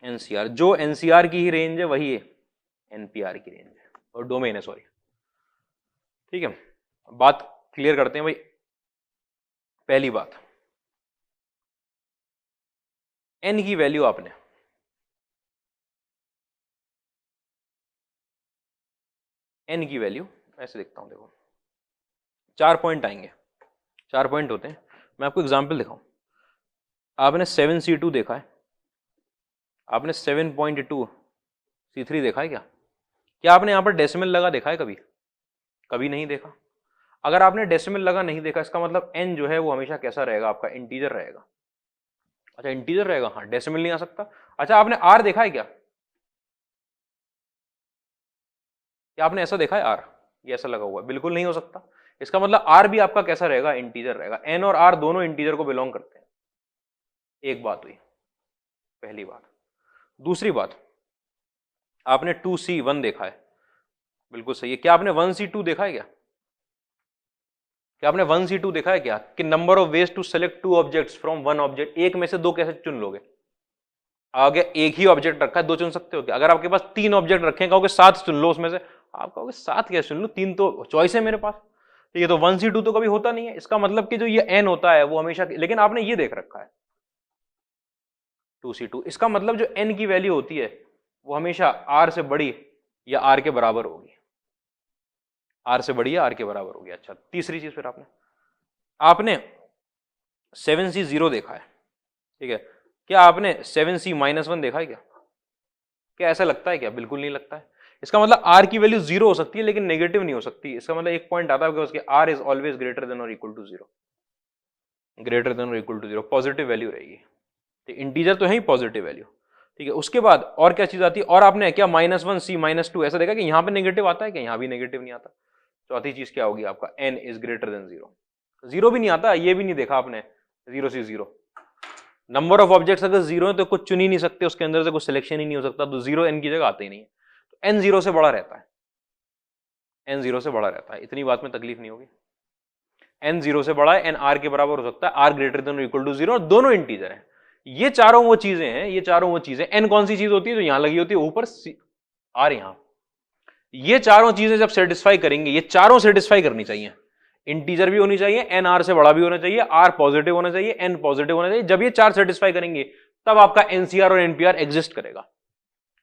एनसीआर, जो एनसीआर की ही रेंज है वही एनपीआर की रेंज है, और डोमेन है, सॉरी। ठीक है, बात क्लियर करते हैं भाई। पहली बात, एन की वैल्यू आपने एन की वैल्यू ऐसे लिखता हूं, देखो 4 पॉइंट आएंगे, 4 पॉइंट होते हैं। मैं आपको एग्जांपल दिखाऊं, आपने 7C2 देखा है, आपने 7.2C3 देखा है क्या? क्या आपने यहां पर डेसिमल लगा देखा है कभी? कभी नहीं देखा। अगर आपने डेसिमल लगा नहीं देखा, इसका मतलब एन जो है वो हमेशा कैसा रहेगा आपका, इंटीजर रहेगा। अच्छा इंटीजर रहेगा, हाँ, डेसिमल नहीं आ सकता। अच्छा आपने आर देखा है क्या? क्या आपने ऐसा देखा है आर, ये ऐसा लगा हुआ है? बिल्कुल नहीं हो सकता। इसका मतलब आर भी आपका कैसा रहेगा, इंटीजर रहेगा। एन और आर दोनों इंटीजर को बिलोंग करते हैं। एक बात हुई, पहली बात। दूसरी बात, आपने 2C1 देखा है, बिल्कुल सही है। क्या आपने 1C2 देखा है क्या? क्या आपने 1C2 देखा है क्या, कि number of ways to select 2 objects from 1 object, एक में से 2 कैसे चुन लोगे? आगे एक ही ऑब्जेक्ट रखा है, 2 चुन सकते हो क्या? अगर आपके पास 3 ऑब्जेक्ट रखे हैं, कहोगे 7 चुन लो उसमें से, आप कहोगे 7 कैसे चुन लो, 3 तो चॉइस है मेरे पास। ठीक है, तो 1C2 तो कभी होता नहीं है। इसका मतलब कि जो ये एन होता है वो हमेशा, लेकिन आपने ये देख रखा है 2C2, इसका मतलब जो एन की वैल्यू होती है वो हमेशा आर से बड़ी या आर के बराबर होगी, आर से बड़ी या आर के बराबर होगी। अच्छा तीसरी चीज, फिर आपने आपने 7C0 देखा है, ठीक है। क्या आपने 7C-1 देखा है क्या? क्या ऐसा लगता है क्या? बिल्कुल नहीं लगता है। इसका मतलब आर की वैल्यू 0 हो सकती है लेकिन नेगेटिव नहीं हो सकती। इसका मतलब एक पॉइंट आता है कि उसके r is always greater than और इक्वल टू 0, ग्रेटर देन और इक्वल टू 0, पॉजिटिव वैल्यू रहेगी। तो इंटीजर तो है ही पॉजिटिव वैल्यू। ठीक है, उसके बाद और क्या चीज आती है, और आपने क्या -1C-2 ऐसा देखा कि यहां पे नेगेटिव आता है क्या? यहां भी नेगेटिव नहीं आता। चौथी चीज क्या होगी आपका, n इज ग्रेटर देन 0, 0 भी नहीं आता, ये भी नहीं देखा आपने 0C0। नंबर ऑफ ऑब्जेक्ट्स अगर 0 है तो कुछ चुन ही नहीं सकते, उसके अंदर से कुछ सिलेक्शन ही नहीं हो सकता, तो 0 n की जगह आते ही नहीं है। तो n 0 से बड़ा रहता है, n 0 से बड़ा रहता है, इतनी बात में तकलीफ नहीं होगी। n 0 से बड़ा है, n r के बराबर हो सकता है, r greater than equal to 0, और दोनों इंटीजर हैं। ये चारों वो चीजें हैं, ये चारों वो चीजें। n कौन सी चीज होती है जो यहां लगी होती है ऊपर, r यहां। ये चारों चीजें जब सेटिस्फाई करेंगे, ये चारों सेटिस्फाई करनी चाहिए। इंटीजर भी होनी चाहिए, एन आर से बड़ा भी होना चाहिए, आर पॉजिटिव होना चाहिए, एन पॉजिटिव होना चाहिए। जब ये चार सेटिस्फाई करेंगे तब आपका एनसीआर और एनपीआर एग्जिस्ट करेगा,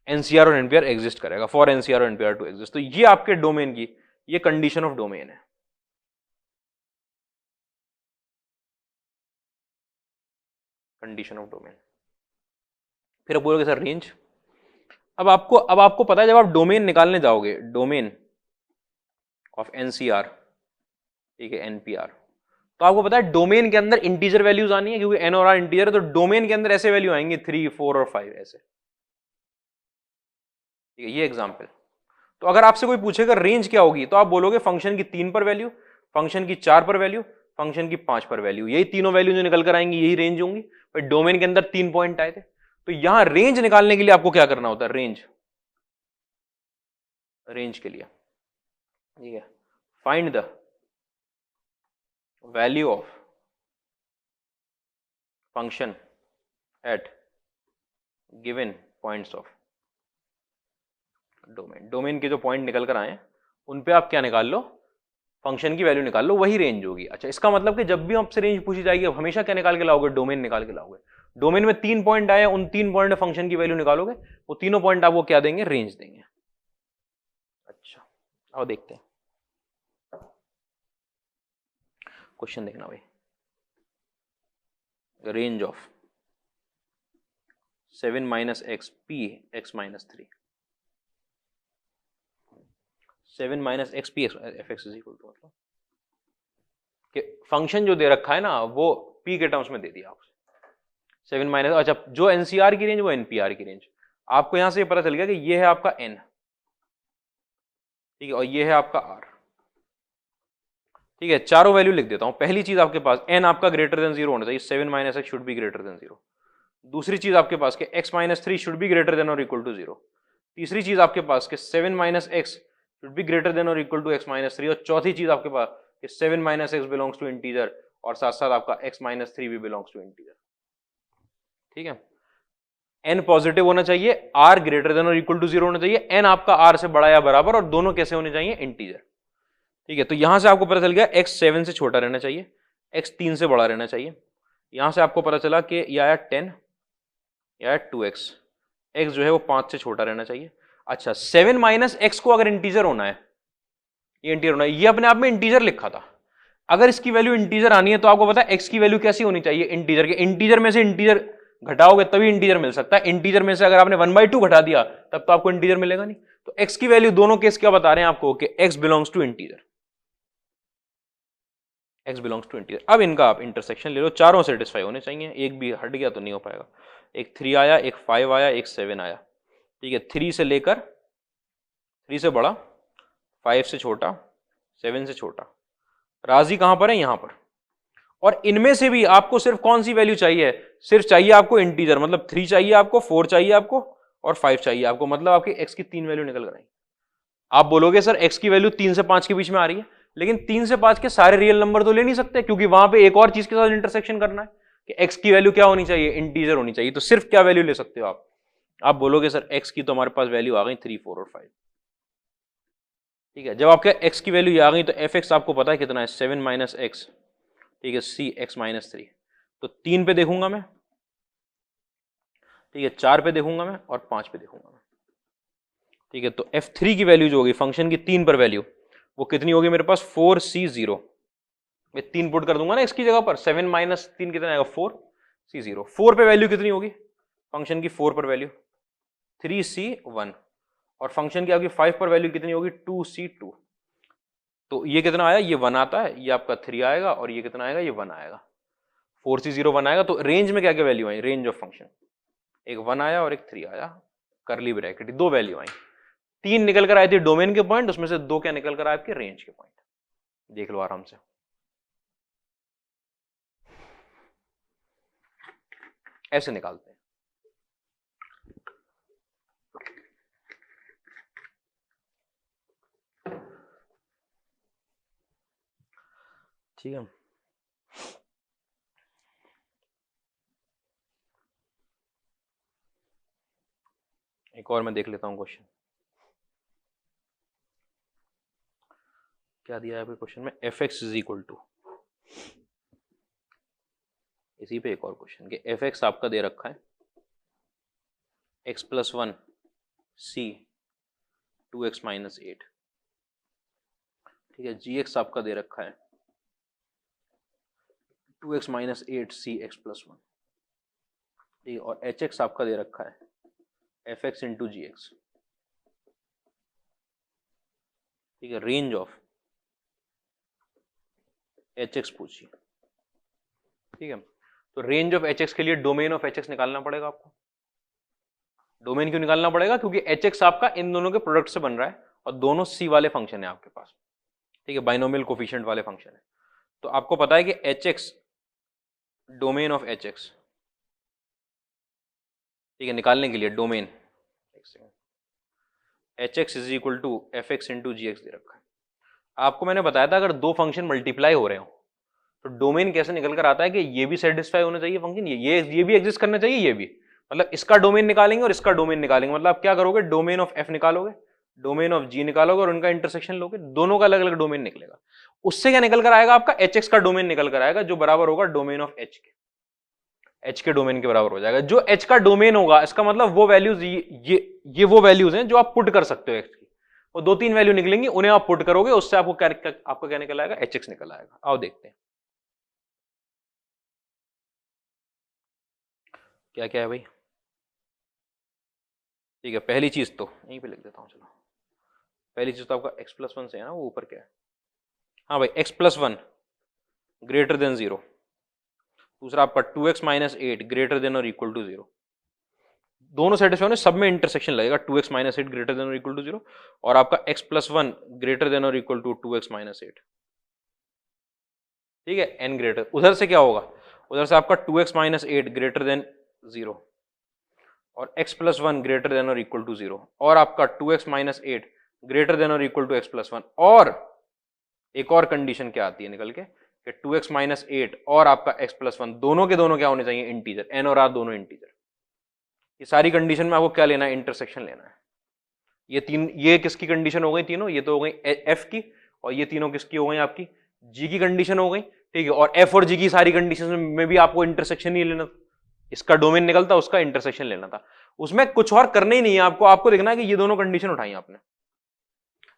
एनसीआर और एनपीआर एग्जिस्ट करेगा, फॉर एनसीआर और एनपीआर टू एग्जिस्ट। तो ये आपके डोमेन की, ये कंडीशन ऑफ डोमेन है, कंडीशन ऑफ डोमेन। फिर आप बोलोगे सर रेंज। अब आपको पता है, जब आप डोमेन निकालने जाओगे, डोमेन ऑफ एनसीआर, ठीक है, एनपीआर, तो आपको पता है डोमेन के अंदर इंटीजर वैल्यूज आनी है, क्योंकि एन और आर इंटीजर है, तो डोमेन के अंदर ऐसे वैल्यू आएंगे 3, 4 और 5 ऐसे। ठीक है, ये एग्जांपल। तो अगर आपसे कोई पूछेगा रेंज क्या होगी, तो आप बोलोगे फंक्शन की 3 पर वैल्यू, फंक्शन की 4 पर वैल्यू, फंक्शन की 5 पर वैल्यू, यही तीनों वैल्यू जो निकल कर आएंगी यही रेंज होंगी। भाई डोमेन के अंदर 3 पॉइंट आए थे, तो यहां रेंज निकालने के लिए आपको क्या करना होता है, रेंज, रेंज के लिए, ठीक है, find the value of function at given points of domain. Domain के जो पॉइंट निकल कर आए उन पे आप क्या निकाल लो, फंक्शन की वैल्यू निकाल लो, वही रेंज होगी। अच्छा इसका मतलब कि जब भी आपसे रेंज पूछी जाएगी आप हमेशा क्या निकाल के लाओगे, डोमेन निकाल के लाओगे। डोमेन में 3 पॉइंट आए, उन 3 पॉइंट फंक्शन की वैल्यू निकालोगे, वो तीनों पॉइंट आपको क्या देंगे, रेंज देंगे। अच्छा आओ देखते हैं, क्वेश्चन देखना भाई, range of 7 minus x p x minus 3, 7 minus x p f x is equal to, मतलब कि फंक्शन जो दे रखा है ना वो पी के टर्म्स में दे दिया आपसे, 7 माइनस, अच्छा जो एनसीआर की रेंज वो एनपीआर की रेंज, आपको यहां से पता चल गया कि ये है आपका एन, ठीक है, और ये है आपका आर, ठीक है। चारों वैल्यू लिख देता हूं। पहली चीज आपके पास एन आपका ग्रेटर देन 0 होना चाहिए, 7 minus x should be greater than 0। दूसरी चीज आपके पास के x minus 3 should be greater than और इक्वल टू 0। तीसरी चीज आपके पास के 7 minus x should be greater than और इक्वल टू x माइनस 3। और चौथी चीज आपके पास कि 7 minus x belongs to integer, और साथ साथ आपका x माइनस 3 भी बिलोंग्स टू इंटीजर, ठीक है। n पॉजिटिव होना चाहिए, r ग्रेटर देन और इक्वल टू 0 होना चाहिए, n आपका r से बड़ा या बराबर, और दोनों कैसे होने चाहिए, इंटीजर, ठीक है। तो यहां से आपको पता चल गया x 7 से छोटा रहना चाहिए, x 3 से बड़ा रहना चाहिए। यहां से आपको पता चला कि ये आया 10 या 2x, x जो है वो 5 से छोटा रहना चाहिए। अच्छा 7 माइनस एक्स को अगर इंटीजर होना है, ये इंटीजर होना है, ये अपने आप में इंटीजर लिखा था, अगर इसकी वैल्यू इंटीजर आनी है तो आपको पता है x की वैल्यू कैसी होनी चाहिए, इंटीजर के, इंटीजर में से इंटीजर घटाओगे तभी इंटीजर मिल सकता है। इंटीजर में से अगर आपने 1/2 घटा दिया तब तो आपको इंटीजर मिलेगा नहीं। तो x की वैल्यू दोनों केस क्या बता रहे हैं आपको कि x belongs to integer, x belongs to integer. अब इनका आप इंटरसेक्शन ले लो, चारों सेटिस्फाई होने चाहिए, एक भी हट गया तो नहीं हो पाएगा। एक 3 आया, एक 5 आया, एक 7 आया, ठीक है। 3 से लेकर, 3 से बड़ा, 5 से छोटा, 7 से छोटा, राजी कहां पर है, यहां पर। और इनमें से भी आपको सिर्फ कौन सी वैल्यू चाहिए, सिर्फ चाहिए आपको इंटीजर, मतलब 3 चाहिए आपको, 4 चाहिए आपको, और 5 चाहिए आपको, मतलब आपकी x की 3 वैल्यू निकल कर आएंगी। आप बोलोगे सर x की वैल्यू 3 से 5 के बीच में आ रही है, लेकिन 3 से 5 के सारे रियल नंबर तो ले नहीं सकते, क्योंकि वहां पे एक और चीज के साथ इंटरसेक्शन करना है कि x की वैल्यू क्या होनी चाहिए, इंटीजर होनी चाहिए। तो सिर्फ क्या वैल्यू ले सकते हो आप बोलोगे सर x की तो हमारे पास वैल्यू आ गई 3, 4 और 5, ठीक है। जब आपके x की वैल्यू आ गई तो fx आपको पता है कितना है, 7 माइनस एक्स, ठीक है, c x माइनस 3। तो 3 पे देखूंगा मैं, ठीक है, 4 पे देखूंगा मैं, और 5 पे देखूंगा मैं, ठीक है। तो f3 की वैल्यू जो होगी फंक्शन की 3 पर वैल्यू, वो कितनी होगी मेरे पास, 4c0। मैं 3 पुट कर दूंगा ना इसकी जगह पर, 7 माइनस 3 कितना आएगा, 4c0। 4 पे वैल्यू कितनी होगी फंक्शन की, 4 पर वैल्यू 3c1, और फंक्शन की आपकी 5 पर वैल्यू कितनी होगी, 2c2। तो ये कितना आया, ये 1 आता है, ये आपका 3 आएगा, और ये कितना आएगा, ये 1 आएगा, 4c0 1 आएगा। तो रेंज में क्या क्या value I, range of function, एक 1 आया और एक 3 आया, करली ब्रैकेट, 2 वैल्यू आई। 3 निकल कर आए थे डोमेन के पॉइंट, उसमें से 2 क्या निकल कर आए आपके रेंज के पॉइंट, देख लो आराम से। ऐसे निकालते हैं, ठीक है। एक और मैं देख लेता हूं क्वेश्चन, क्या दिया है आपके क्वेश्चन में, f x is equal to, इसी पे एक और क्वेश्चन कि एफ एक्स आपका दे रखा है x plus 1 c 2x minus 8, ठीक है। जी एक्स आपका दे रखा है 2x minus 8 c x plus 1, ठीक है। और एच एक्स आपका दे रखा है F x into g x, ठीक है। रेंज ऑफ एच एक्स पूछिए, ठीक है। तो रेंज ऑफ एच एक्स के लिए डोमेन ऑफ एच एक्स निकालना पड़ेगा आपको। डोमेन क्यों निकालना पड़ेगा, क्योंकि एच एक्स आपका इन दोनों के प्रोडक्ट से बन रहा है, और दोनों सी वाले फंक्शन है आपके पास, ठीक है, बाइनोमियल कोफिशिएंट वाले फंक्शन है। तो आपको पता है कि h x domain of h x, ठीक है, निकालने के लिए domain h x is equal to F x into g x दे रखा है। आपको मैंने बताया था अगर दो फंक्शन मल्टीप्लाई हो रहे हो तो डोमेन कैसे निकल कर आता है कि ये भी सेटिस्फाई होना चाहिए फंक्शन, ये भी एग्जिस्ट करना चाहिए, ये भी, मतलब इसका डोमेन निकालेंगे और इसका डोमेन निकालेंगे। मतलब आप क्या करोगे, डोमेन ऑफ एफ निकालोगे, डोमेन ऑफ जी निकालोगे, और उनका इंटरसेक्शन लोगे, दोनों का अलग अलग डोमेन निकलेगा। उससे क्या निकल कर आएगा, आपका एच एक्स का डोमेन निकल कर आएगा, जो बराबर होगा डोमेन ऑफ एच के, एच के डोमेन के बराबर हो जाएगा। जो एच का डोमेन होगा, इसका मतलब वो वैल्यूज, ये वो वैल्यूज हैं जो आप पुट कर सकते हो एक्स की, वो 2-3 वैल्यू निकलेंगी, उन्हें आप पुट करोगे, उससे आपको क्या निकल आएगा, एच एक्स निकल आएगा। आओ देखते हैं क्या क्या है भाई। ठीक है, पहली चीज तो यहीं पे लिख देता हूँ, चलो पहली चीज तो आपका x प्लस वन से है ना, वो ऊपर क्या है, हाँ भाई x plus one greater than 0। दूसरा आपका 2x minus eight greater than और इक्वल टू 0। दोनों सेटिस्फाई होने, सब में इंटरसेक्शन लगेगा, 2x minus eight greater than और इक्वल टू 0 और आपका x plus one greater than और equal to 2x minus eight. ठीक है, n ग्रेटर, उधर से क्या होगा, उधर से आपका 2x minus eight greater than 0 और x plus one greater than और इक्वल टू 0 और आपका 2x minus eight greater than और equal to x plus one. और एक और कंडीशन क्या आती है निकल के कि 2x माइनस एट और आपका x प्लस वन दोनों के दोनों क्या होने चाहिए, इंटीजर, n और r दोनों इंटीजर। ये सारी कंडीशन में आपको क्या लेना है, इंटरसेक्शन लेना है। ये तीन, ये किसकी कंडीशन हो गई तीनों, ये तो हो गई f की, और ये तीनों किसकी हो गई, आपकी g की कंडीशन हो गई। ठीक है, और f और g की सारी कंडीशन में भी आपको इंटरसेक्शन ही लेना था, इसका डोमेन निकलता उसका इंटरसेक्शन लेना था, उसमें कुछ और करना ही नहीं है आपको, आपको देखना है कि ये दोनों कंडीशन उठाई आपने।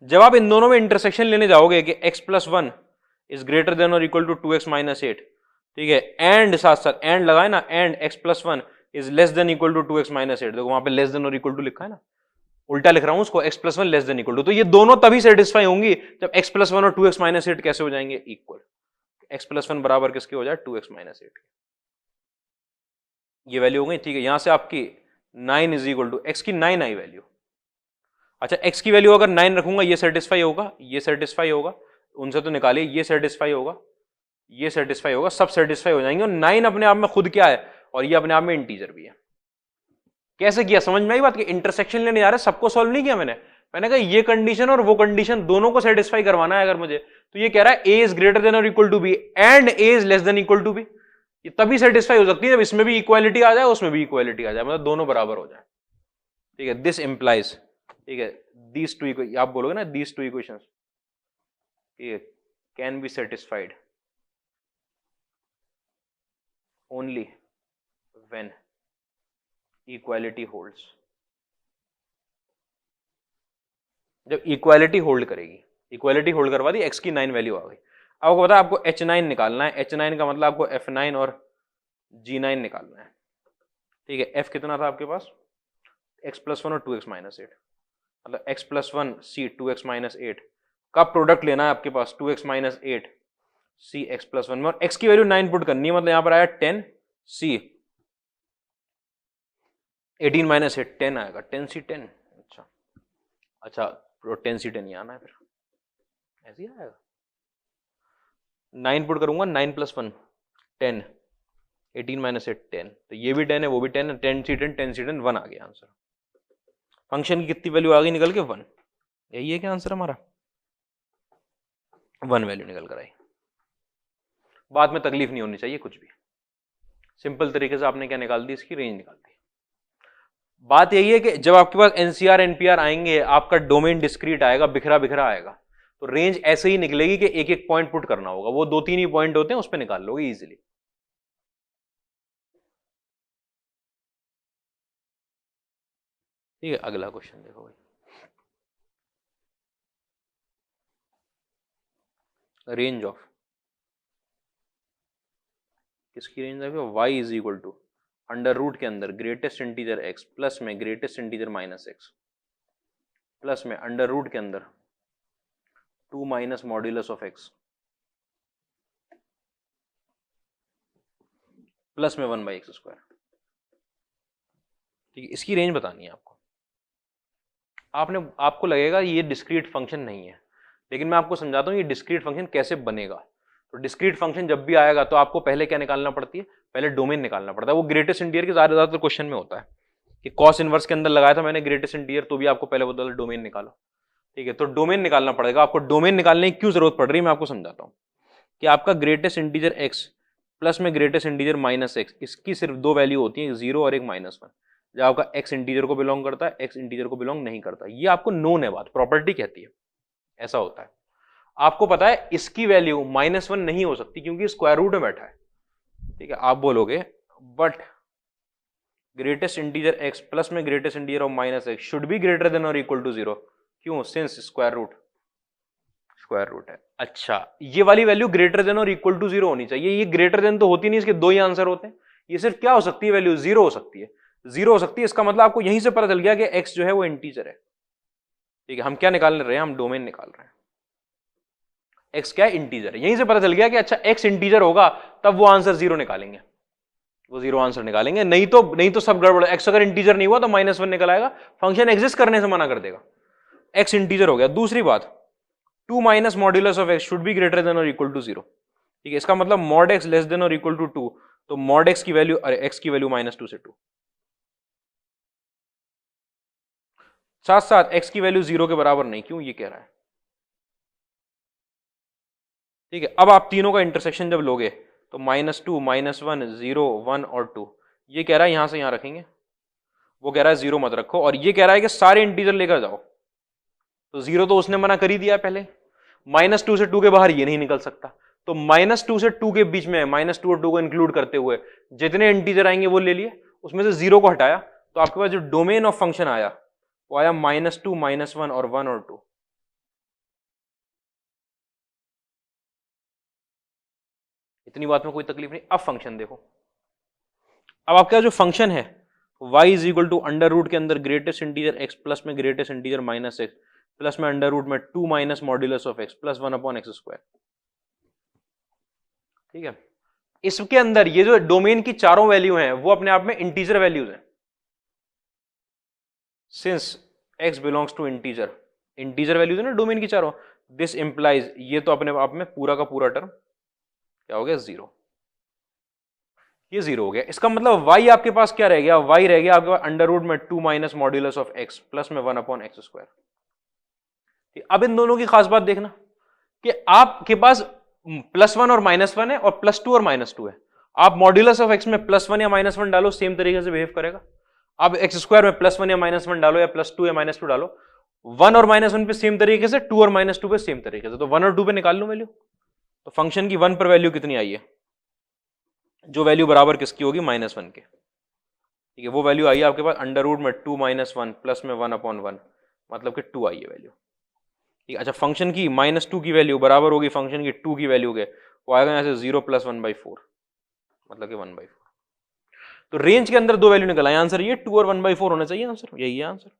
जब आप इन दोनों में इंटरसेक्शन लेने जाओगे कि x plus one is greater than और equal to 2x minus eight, ठीक है, एंड साथ साथ एंड लगाए ना, and x plus one is less than equal to 2x minus eight, देखो वहां पे लेस देन और इक्वल टू लिखा है ना, उल्टा लिख रहा हूं उसको, x plus one less than equal to, तो ये दोनों तभी सेटिस्फाई होंगी जब x प्लस वन और 2x माइनस एट कैसे हो जाएंगे, इक्वल। x प्लस वन बराबर किसके हो जाए, 2x माइनस एट। ये वैल्यू हो गई। ठीक है, यहां से आपकी 9 इज इक्वल टू x की 9 आई वैल्यू। अच्छा, x की वैल्यू अगर 9 रखूंगा, ये सेटिस्फाई होगा, ये सेटिस्फाई होगा, उनसे तो निकालिए, ये सेटिस्फाई होगा, ये सेटिस्फाई होगा, सब सेटिस्फाई हो जाएंगे, और 9 अपने आप में खुद क्या है, और ये अपने आप में इंटीजर भी है। कैसे किया, समझ में आई बात, कि इंटरसेक्शन लेने जा रहे हैं, सबको सॉल्व नहीं किया मैंने कहा ये कंडीशन और वो कंडीशन दोनों को सेटिस्फाई करवाना है अगर मुझे, तो ये कह रहा है a इज ग्रेटर देन और equal to b and a is less than equal to b, ये तभी सेटिस्फाई हो सकती है जब इसमें भी इक्वालिटी आ जाए, उसमें भी इक्वालिटी आ जाए, मतलब दोनों बराबर हो जाए। ठीक है, दिस इंप्लाइज, ठीक है, दीज टू इक्वेशन, आप बोलोगे ना दीज टू इक्वेशंस, ठीक है, can be satisfied only when equality holds. जब इक्वालिटी होल्ड करेगी, इक्वालिटी होल्ड करवा दी, x की 9 वैल्यू आ गई। आपको पता है आपको h9 निकालना है, h9 का मतलब आपको f9 और g9 निकालना है। ठीक है, f कितना था आपके पास, x प्लस वन और 2x माइनस एट, मतलब x प्लस वन सी 2x माइनस एट का प्रोडक्ट लेना है आपके पास, 2x माइनस एट सी x प्लस वन में, और x की वैल्यू 9 पुट करनी है, मतलब यहां पर आया 10 सी 18 माइनस एट 10 आएगा, 10 सी 10। अच्छा अच्छा, 10 सी 10 ही आना है, फिर ऐसे ही आएगा, 9 पुट करूंगा, 9 प्लस वन 10, 18 माइनस एट 10, तो ये भी 10 है वो भी 10 है, 10 सी 10 10 सी 10 1 आ गया आंसर। फंक्शन की कितनी वैल्यू आ गई निकल के, 1। यही है क्या आंसर हमारा, 1 वैल्यू निकल कर आई। बाद में तकलीफ नहीं होनी चाहिए कुछ भी, सिंपल तरीके से आपने क्या निकाल दी, इसकी रेंज निकाल दी। बात यही है कि जब आपके पास एनसीआर एनपीआर आएंगे, आपका डोमेन डिस्क्रीट आएगा, बिखरा बिखरा आएगा, तो रेंज ऐसे ही निकलेगी कि एक एक पॉइंट पुट करना होगा, वो 2-3 ही पॉइंट होते हैं, उस पर निकाल लोगे इजीली। ठीक है, अगला क्वेश्चन देखो भाई, रेंज ऑफ, किसकी रेंज है, y is equal to under root के अंदर ग्रेटेस्ट इंटीजर x प्लस में greatest integer minus x plus में अंडर रूट के अंदर 2 minus modulus of x plus में 1 बाई एक्स स्क्वायर। ठीक है, इसकी रेंज बतानी है आपको। आपको लगेगा ये डिस्क्रीट फंक्शन नहीं है, लेकिन मैं आपको समझाता हूँ ये डिस्क्रीट फंक्शन कैसे बनेगा। तो डिस्क्रीट फंक्शन जब भी आएगा तो आपको पहले क्या निकालना पड़ती है, पहले डोमेन निकालना पड़ता है। वो ग्रेटेस्ट इंटीजर के ज्यादातर क्वेश्चन में होता है कि कॉस इनवर्स के अंदर लगाया था मैंने ग्रेटेस्ट इंटीजर, तो भी आपको पहले बता डोमेन निकालो। ठीक है, तो डोमेन निकालना पड़ेगा आपको। डोमेन निकालने की क्यों जरूरत पड़ रही है मैं आपको समझाता हूँ कि आपका ग्रेटेस्ट इंटीजर x प्लस में ग्रेटेस्ट इंटीजर माइनस एक्स, इसकी सिर्फ 2 वैल्यू होती है, एक 0 और एक -1। जब आपका x इंटीजर को बिलोंग करता है, x इंटीजर को बिलोंग नहीं करता, ये आपको नोन है बात, प्रॉपर्टी कहती है, ऐसा होता है। आपको पता है इसकी वैल्यू -1 नहीं हो सकती क्योंकि स्क्वायर रूट में बैठा है। ठीक है, आप बोलोगे but greatest integer x plus में greatest integer of -x should be greater than और इक्वल टू 0। क्यों, सिंस स्क्वायर रूट है। अच्छा, ये वाली वैल्यू ग्रेटर देन और इक्वल टू 0 होनी चाहिए। ये ग्रेटर देन तो होती नहीं, इसके 2 ही आंसर होते हैं। ये सिर्फ क्या हो सकती है वैल्यू, 0 हो सकती है। 0 हो सकती है। इसका मतलब आपको यहीं से पता चल गया कि x जो है वो इंटीजर है। ठीक है, हम क्या निकाल रहे हैं, हम डोमेन निकाल रहे हैं। x क्या है, इंटीजर है। यहीं से पता चल गया कि अच्छा x इंटीजर होगा तब वो आंसर 0 निकालेंगे, वो 0 आंसर निकालेंगे, नहीं तो सब गड़बड़। x अगर इंटीजर नहीं हुआ तो -1 निकल आएगा, फंक्शन एग्जिस्ट करने से मना कर देगा। x इंटीजर हो गया। दूसरी बात, 2 minus modulus of x should be greater than और इक्वल टू 0। ठीक है, इसका मतलब मॉड x लेस देन और इक्वल टू 2, तो मॉड x की वैल्यू, अरे x की वैल्यू -2 से 2, साथ साथ x की वैल्यू 0 के बराबर नहीं, क्यों ये कह रहा है। ठीक है, अब आप तीनों का इंटरसेक्शन जब लोगे तो -2, -1, 0, 1 और 2, ये कह रहा है यहां से यहां रखेंगे, वो कह रहा है 0 मत रखो, और ये कह रहा है कि सारे इंटीजर लेकर जाओ, तो 0 तो उसने मना कर ही दिया पहले। -2 से 2 के बाहर ये नहीं निकल सकता, तो -2 से 2 के बीच में -2 और 2 को इंक्लूड करते हुए जितने इंटीजर आएंगे वो ले लिए, उसमें से 0 को हटाया, तो आपके पास जो डोमेन ऑफ फंक्शन आया वो आया -2, -1 और 1 और 2। इतनी बात में कोई तकलीफ नहीं। अब फंक्शन देखो, अब आपका जो फंक्शन है y is equal to under root के अंदर ग्रेटेस्ट इंटीजर x प्लस में ग्रेटेस्ट इंटीजर -x प्लस में अंडर रूट में 2 minus modulus of x plus 1 upon x square. ठीक है, इसके अंदर ये जो डोमेन की चारों वैल्यू हैं वो अपने आप में इंटीजर वैल्यूज हैं। Since x belongs to integer, integer values है ना डोमेन की चारों, दिस इंप्लाइज, ये तो अपने आप में पूरा का पूरा टर्म क्या हो गया, 0। ये 0 हो गया। इसका मतलब y आपके पास क्या रह गया, y रह गया आपके पास अंडर रूट में 2 minus modulus of x plus में 1 अपॉन x स्क्वायर। अब इन दोनों की खास बात देखना कि आपके पास +1 और -1 है और +2 और -2 है। आप मॉड्यूलस ऑफ x में +1 या -1 डालो, सेम तरीके से बिहेव करेगा। अब x स्क्वायर में +1 या -1 डालो या +2 या -2 डालो, 1 और -1 पे सेम तरीके से, 2 और -2 पे सेम तरीके से, तो 1 और 2 पे निकाल लो वैल्यू। तो फंक्शन की 1 पर वैल्यू कितनी आई है, जो वैल्यू बराबर किसकी होगी, -1 के। ठीक है, वो वैल्यू आई है आपके पास अंडर रूट में 2 - 1 प्लस में 1 अपॉन 1, मतलब कि 2 आई है वैल्यू। ठीक है, अच्छा फंक्शन की -2 की वैल्यू बराबर होगी फंक्शन की 2 की वैल्यू के, वो आएगा यहाँ से 0 + 1/4, मतलब कि 1/4। तो रेंज के अंदर दो वैल्यू निकल आए, आंसर ये 2 और 1/4 होना चाहिए, आंसर यही है आंसर,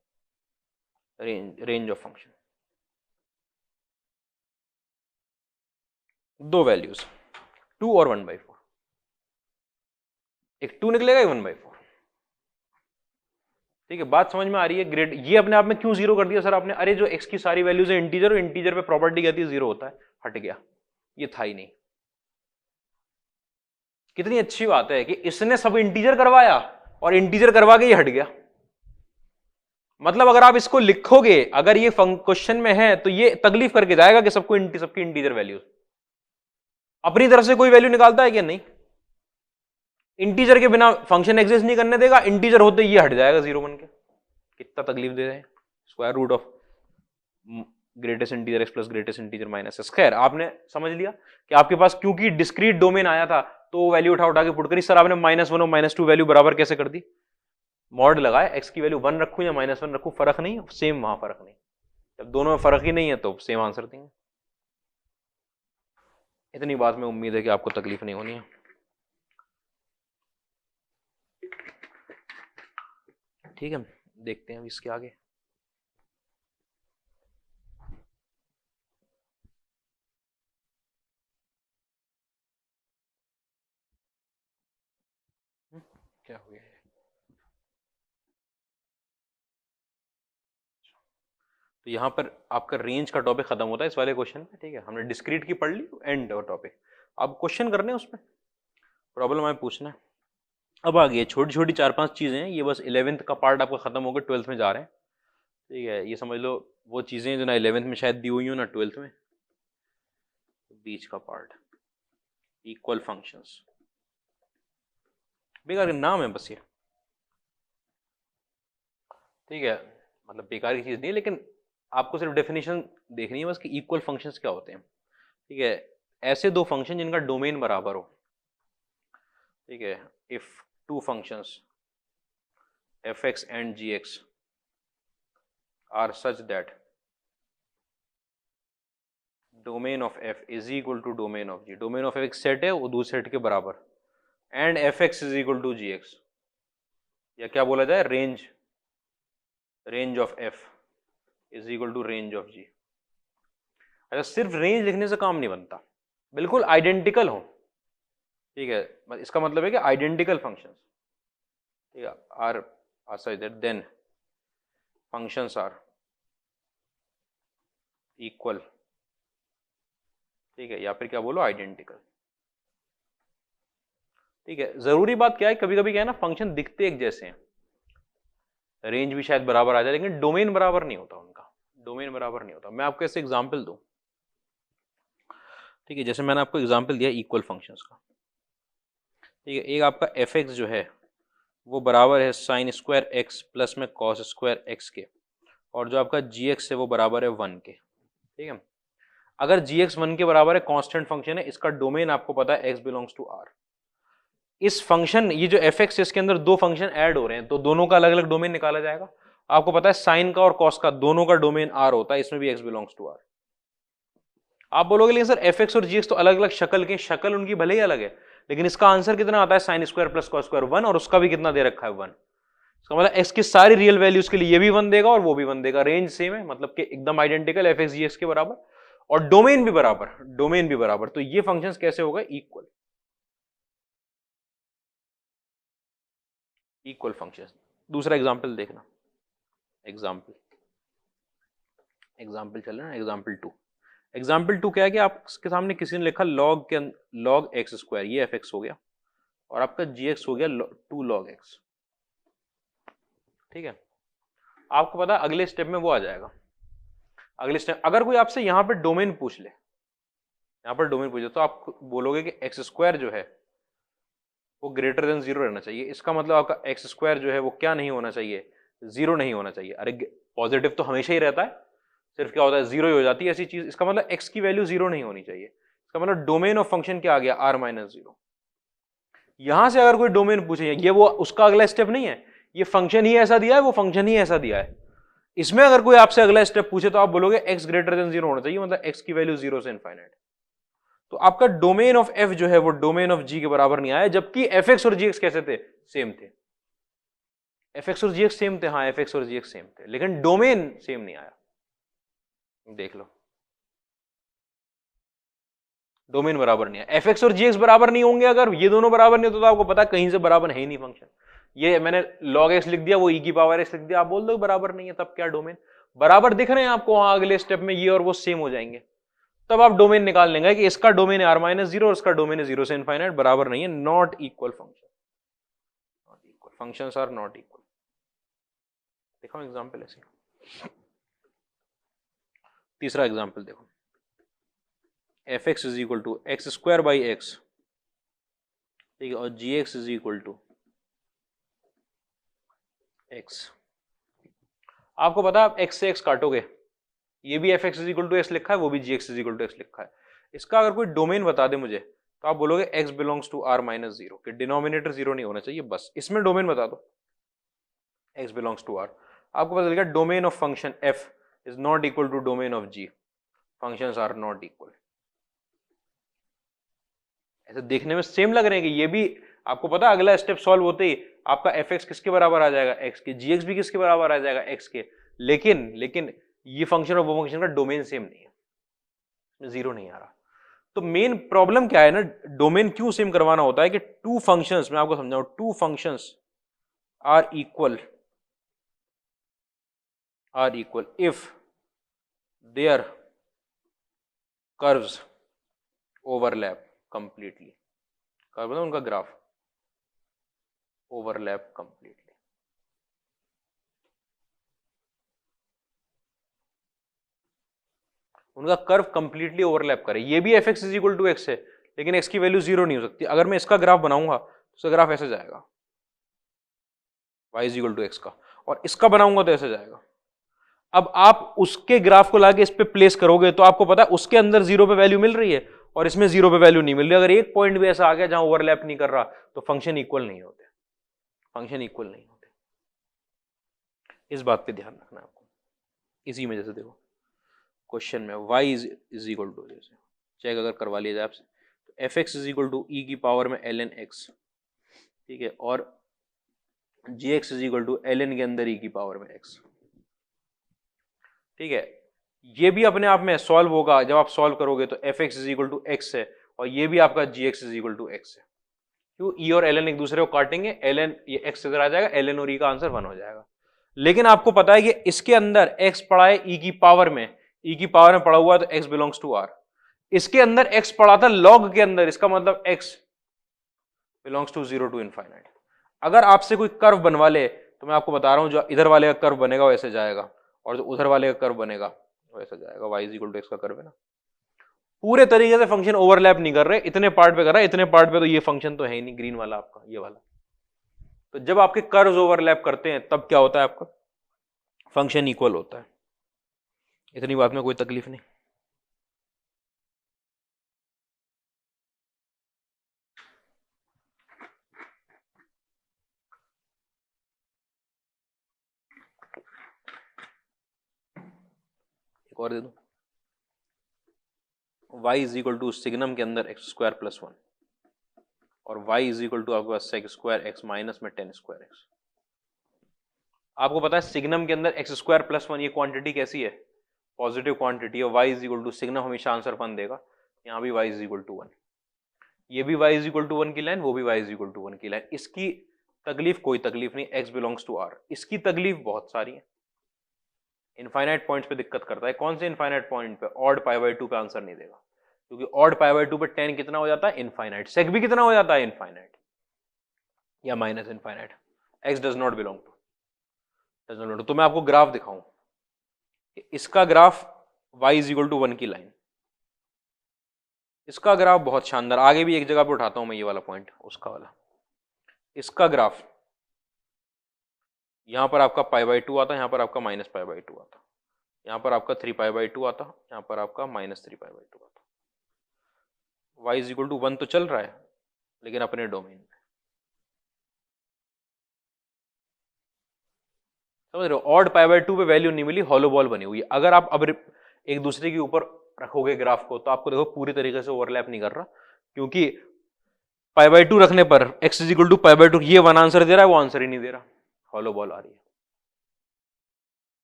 रेंज ऑफ फंक्शन। दो वैल्यूज 2 और 1/4, एक 2 निकलेगा, एक 1/4। ठीक है, बात समझ में आ रही है। ग्रेड ये अपने आप में क्यों 0 कर दिया सर आपने, अरे जो x की सारी वैल्यूज है इंटीजर, इंटीजर पे प्रॉपर्टी कहती है 0 होता है, हट गया, ये था ही नहीं। कितनी अच्छी बात है कि इसने सब इंटीजर करवाया और इंटीजर करवा के ये हट गया। मतलब अगर आप इसको लिखोगे, अगर ये क्वेश्चन में है तो ये तकलीफ करके जाएगा कि सबकी इंटीजर वैल्यूज, अपनी तरफ से कोई वैल्यू निकालता है क्या, नहीं। इंटीजर के बिना फंक्शन एग्जिस्ट नहीं करने देगा, इंटीजर होते ये हट जाएगा 0 बन के। कितना तकलीफ दे रहे हैं, square root of greatest integer x plus greatest integer -x। खैर आपने समझ लिया कि आपके पास क्योंकि डिस्क्रीट डोमेन आया था तो वैल्यू उठा के पुट करी। सर आपने -1 और -2 वैल्यू बराबर कैसे कर दी, मॉड लगाए, x की वैल्यू 1 रखूं या -1 रखूं, फर्क नहीं, सेम वहां फर्क नहीं। जब दोनों में फर्क ही नहीं है तो सेम आंसर देंगे। इतनी बात में उम्मीद है कि आपको तकलीफ नहीं होनी है। ठीक है, देखते हैं अब इसके आगे। क्या हो गया है, तो यहां पर आपका रेंज का टॉपिक खत्म होता है इस वाले क्वेश्चन में। ठीक है, हमने डिस्क्रीट की पढ़ ली, एंड और टॉपिक। अब क्वेश्चन करने हैं, उसमें प्रॉब्लम हमें पूछना है। अब आ गई छोटी छोटी 4-5 चीजें हैं, ये बस 11th का पार्ट आपका खत्म होकर 12th में जा रहे हैं। ठीक है, ये समझ लो वो चीजें जो ना 11th में शायद दी हुई हो ना 12th में, बीच का पार्ट, इक्वल फंक्शंस, बेकार का नाम है बस ये। ठीक है, मतलब बेकार की चीज नहीं है, लेकिन आपको सिर्फ डेफिनेशन देखनी है बस कि इक्वल फंक्शंस क्या होते हैं। ठीक है, ऐसे दो फंक्शन जिनका डोमेन बराबर हो। ठीक है, if two functions f(x) and g(x) are such that domain of f is equal to domain of g, domain of f एक सेट है वो दूसरे सेट के बराबर, and f(x) is equal to g(x), या क्या बोला जाए, range of f is equal to range of g. अच्छा, सिर्फ रेंज लिखने से काम नहीं बनता, बिल्कुल आइडेंटिकल हो, ठीक है, इसका मतलब है कि आइडेंटिकल फंक्शंस, ठीक है, are such that then functions are equal, ठीक है, या फिर क्या बोलो, आइडेंटिकल, ठीक है। जरूरी बात क्या है, कभी कभी क्या है ना, फंक्शन दिखते एक जैसे हैं, रेंज भी शायद बराबर आ जाए, लेकिन डोमेन बराबर नहीं होता उनका, डोमेन बराबर नहीं होता। मैं आपको ऐसे एग्जांपल दूं, ठीक है, जैसे मैंने आपको एग्जांपल दिया इक्वल फंक्शंस का, ठीक है, एक आपका एफ एक्स जो है वो बराबर है साइन स्क्वायर एक्स प्लस में कॉस स्क्वायर एक्स के, और जो आपका जी एक्स है वो बराबर है 1 के, ठीक है। अगर जी एक्स 1 के बराबर है, कांस्टेंट फंक्शन है, इसका डोमेन आपको पता है एक्स बिलोंग्स टू आर। इस फंक्शन, ये जो एफ एक्स, इसके अंदर दो फंक्शन ऐड हो रहे हैं, तो दोनों का अलग अलग डोमेन निकाला जाएगा। आपको पता है साइन का और कॉस का दोनों का डोमेन आर होता है, इसमें भी एक्स बिलोंग्स टू आर। आप बोलोगे लेकिन सर एफ एक्स और जी एक्स तो अलग अलग शक्ल के, शक्ल उनकी भले ही अलग है, लेकिन इसका आंसर कितना आता है, sine square plus cos square 1, और उसका भी कितना दे रखा है 1। इसका मतलब एक्स की सारी रियल वैल्यूज के लिए ये भी 1 देगा और वो भी 1 देगा, रेंज सेम है, मतलब कि एकदम आइडेंटिकल एफ एक्स जी एक्स के बराबर, और डोमेन भी बराबर, डोमेन भी बराबर। तो ये फंक्शंस कैसे होगा, इक्वल, इक्वल फंक्शंस। दूसरा एग्जांपल देखना, एग्जांपल एग्जाम्पल चल रहा है, एग्जाम्पल 2। एग्जाम्पल 2 क्या है कि आपके सामने किसी ने लिखा लॉग एक्स स्क्वायर, ये एफ एक्स हो गया, और आपका जी एक्स हो गया 2 लॉग एक्स, ठीक है। आपको पता है अगले स्टेप में वो आ जाएगा, अगले स्टेप अगर कोई आपसे यहां पर डोमेन पूछ ले, यहां पर डोमेन पूछे, तो आप बोलोगे कि एक्स स्क्वायर जो है वो ग्रेटर देन 0 रहना चाहिए। इसका मतलब आपका एक्स स्क्वायर जो है वो क्या नहीं होना चाहिए, 0 नहीं होना चाहिए। अरे पॉजिटिव तो हमेशा ही रहता है, सिर्फ क्या होता है 0 ही हो जाती है ऐसी चीज। इसका मतलब एक्स की वैल्यू 0 नहीं होनी चाहिए। इसका मतलब डोमेन ऑफ फंक्शन क्या आ गया, r माइनस 0। यहां से अगर कोई डोमेन पूछे, ये वो उसका अगला स्टेप नहीं है, ये फंक्शन ही ऐसा दिया है, वो फंक्शन ही ऐसा दिया है। इसमें अगर कोई आपसे अगला स्टेप पूछे तो आप बोलोगे एक्स ग्रेटर देन 0 होना चाहिए, मतलब एक्स की वैल्यू 0 से इनफाइनाइट। तो आपका डोमेन ऑफ एफ जो है वो डोमेन ऑफ जी के बराबर नहीं आया, जबकि एफ एक्स और जी एक्स कैसे थे, सेम थे। एफ एक्स और जी एक्स सेम थे, हाँ एफ एक्स और जी एक्स सेम थे, लेकिन डोमेन सेम नहीं आया। देख लो, डोमेन बराबर नहीं है। एफ एक्स और जी एक्स बराबर नहीं होंगे, अगर ये दोनों बराबर नहीं होते तो आपको पता कहीं से बराबर है ही नहीं फंक्शन। ये मैंने log x लिख दिया, वो e की पावर x लिख दिया, आप बोल दो बराबर नहीं है, तब क्या डोमेन बराबर दिख रहे हैं आपको, वहां अगले स्टेप में ये और वो सेम हो जाएंगे, तब आप डोमेन निकाल लेंगे कि इसका डोमेन है r माइनस 0 और इसका डोमेन है 0 से इनफाइनाइट, बराबर नहीं है, not equal function, not equal functions are not equal. देखो एग्जांपल ऐसे। तीसरा एग्जांपल देखो, f x is equal to x square by x, ठीक है, और g x is equal to x. आपको पता है आप एक्स से एक्स काटोगे, ये भी f x is equal to x लिखा है, वो भी g x is equal to x लिखा है। इसका अगर कोई डोमेन बता दे मुझे, तो आप बोलोगे x belongs to r minus 0, कि डिनोमिनेटर 0 नहीं होना चाहिए, बस इसमें डोमेन बता दो, एक्स बिलोंग्स टू आर। आपको पता चलेगा domain of function f is not equal to domain of g, functions are not equal. ऐसे देखने में सेम लग रहे हैं कि ये भी, आपको पता है अगला स्टेप सॉल्व होते ही आपका एफ एक्स किसके बराबर आ जाएगा, एक्स के, जी एक्स भी किसके बराबर आ जाएगा, एक्स के, लेकिन ये फंक्शन और वो फंक्शन का डोमेन सेम नहीं है, 0 नहीं आ रहा। तो मेन प्रॉब्लम क्या है ना, डोमेन क्यों सेम करवाना होता है कि टू फंक्शंस, मैं आपको समझाऊं, two functions are equal if their curves overlap completely. Curve मतलब उनका ग्राफ ओवरलैप कंप्लीटली। उनका कर्व कंप्लीटली ओवरलैप करे, ये भी f x is equal to x है, लेकिन एक्स की वैल्यू 0 नहीं हो सकती। अगर मैं इसका ग्राफ बनाऊंगा तो इसका ग्राफ ऐसे जाएगा, y is equal to x का, और इसका बनाऊंगा तो ऐसे जाएगा। अब आप उसके ग्राफ को लाके इस पे प्लेस करोगे तो आपको पता है उसके अंदर 0 पे वैल्यू मिल रही है और इसमें 0 पे वैल्यू नहीं मिल रही। अगर एक पॉइंट भी ऐसा आ गया जहां ओवरलैप नहीं कर रहा तो फंक्शन इक्वल नहीं होते, फंक्शन इक्वल नहीं होते। इस बात पे ध्यान रखना है आपको। इसी में जैसे देखो क्वेश्चन में y इज इक्वल टू, जैसे चेक अगर करवा लिया जाए आपसे, तो f x is equal to e की पावर में ln x, ठीक है, और g x is equal to l n के अंदर ई की पावर में एक्स। ठीक है, ये भी अपने आप में सॉल्व होगा, जब आप सॉल्व करोगे तो f x is equal to x है और ये भी आपका g x is equal to x है। क्यों? ई और एल एन एक दूसरे को काटेंगे, एल एन ये एक्स इधर आ जाएगा, एल एन और ई का आंसर 1 हो जाएगा। लेकिन आपको पता है कि इसके अंदर एक्स पड़ा है ई की पावर में, ई की पावर में पड़ा हुआ है तो एक्स बिलोंग्स टू आर। इसके अंदर एक्स पड़ा था लॉग के अंदर, इसका मतलब x belongs to 0 to infinite. अगर आपसे कोई कर्व बनवा ले तो मैं आपको बता रहा हूं, जो इधर वाले का कर्व बनेगा वैसे जाएगा और जो उधर वाले का कर्व बनेगा वैसे जाएगा। y is equal to x का कर्व है ना। पूरे तरीके से फंक्शन ओवरलैप नहीं कर रहे, इतने पार्ट पे कर रहा है, इतने पार्ट पे तो ये फंक्शन तो है ही नहीं, ग्रीन वाला आपका ये वाला। तो जब आपके कर्व्स ओवरलैप करते हैं तब क्या होता है, आपका फंक्शन इक्वल होता है। इतनी बात में कोई तकलीफ नहीं। एक और दे दो, y is equal to signum के अंदर एक्स स्क्वायर प्लस 1 और y इज इक्वल टू आपके पास सेक स्क्वायर एक्स माइनस में 10 स्क्वायर एक्स। आपको पता है सिग्नम के अंदर एक्स स्क्वायर प्लस 1 ये क्वांटिटी कैसी है, पॉजिटिव क्वांटिटी है। y is equal to signum हमेशा आंसर 1 देगा, यहाँ भी y इज इक्वल टू 1, ये भी y इज इक्वल टू 1 की लाइन, वो भी y इज इक्वल टू 1 की लाइन। इसकी तकलीफ कोई तकलीफ नहीं, x बिलोंग्स टू r। इसकी तकलीफ बहुत सारी है, इनफाइनाइट पॉइंट्स पे दिक्कत करता है। कौन से इनफाइनाइट पॉइंट पे? ऑड पाई बाई 2 पे आंसर नहीं देगा, क्योंकि ऑड पाई बाई 2 पे 10 कितना हो जाता है, इनफाइनाइट। सेक भी कितना हो जाता है, इनफाइनाइट या minus infinite. x does not belong to. तो मैं आपको ग्राफ दिखाऊं, इसका graph y is equal to 1 की लाइन, इसका ग्राफ बहुत शानदार। आगे भी एक जगह पे उठाता हूं मैं ये वाला पॉइंट, उसका वाला। इसका ग्राफ यहां पर आपका पाई बाई 2 आता है, यहां पर आपका माइनस पाई बाई 2 आता, यहां पर आपका 3 पाई बाई 2 आता, यहां पर आपका माइनस 3 पाई बाई 2 आता। y इज इक्वल टू 1 तो चल रहा है, लेकिन अपने डोमेन में, समझ रहे हो। ऑड पाई बाई 2 पे वैल्यू नहीं मिली, हॉलो बॉल बनी हुई है। अगर आप अब एक दूसरे के ऊपर रखोगे ग्राफ को तो आपको देखो पूरी तरीके से ओवरलैप नहीं कर रहा, क्योंकि पाई बाई 2 रखने पर x is equal to pi by 2 ये 1 आंसर दे रहा है, वो आंसर ही नहीं दे रहा, हॉलो बॉल आ रही है।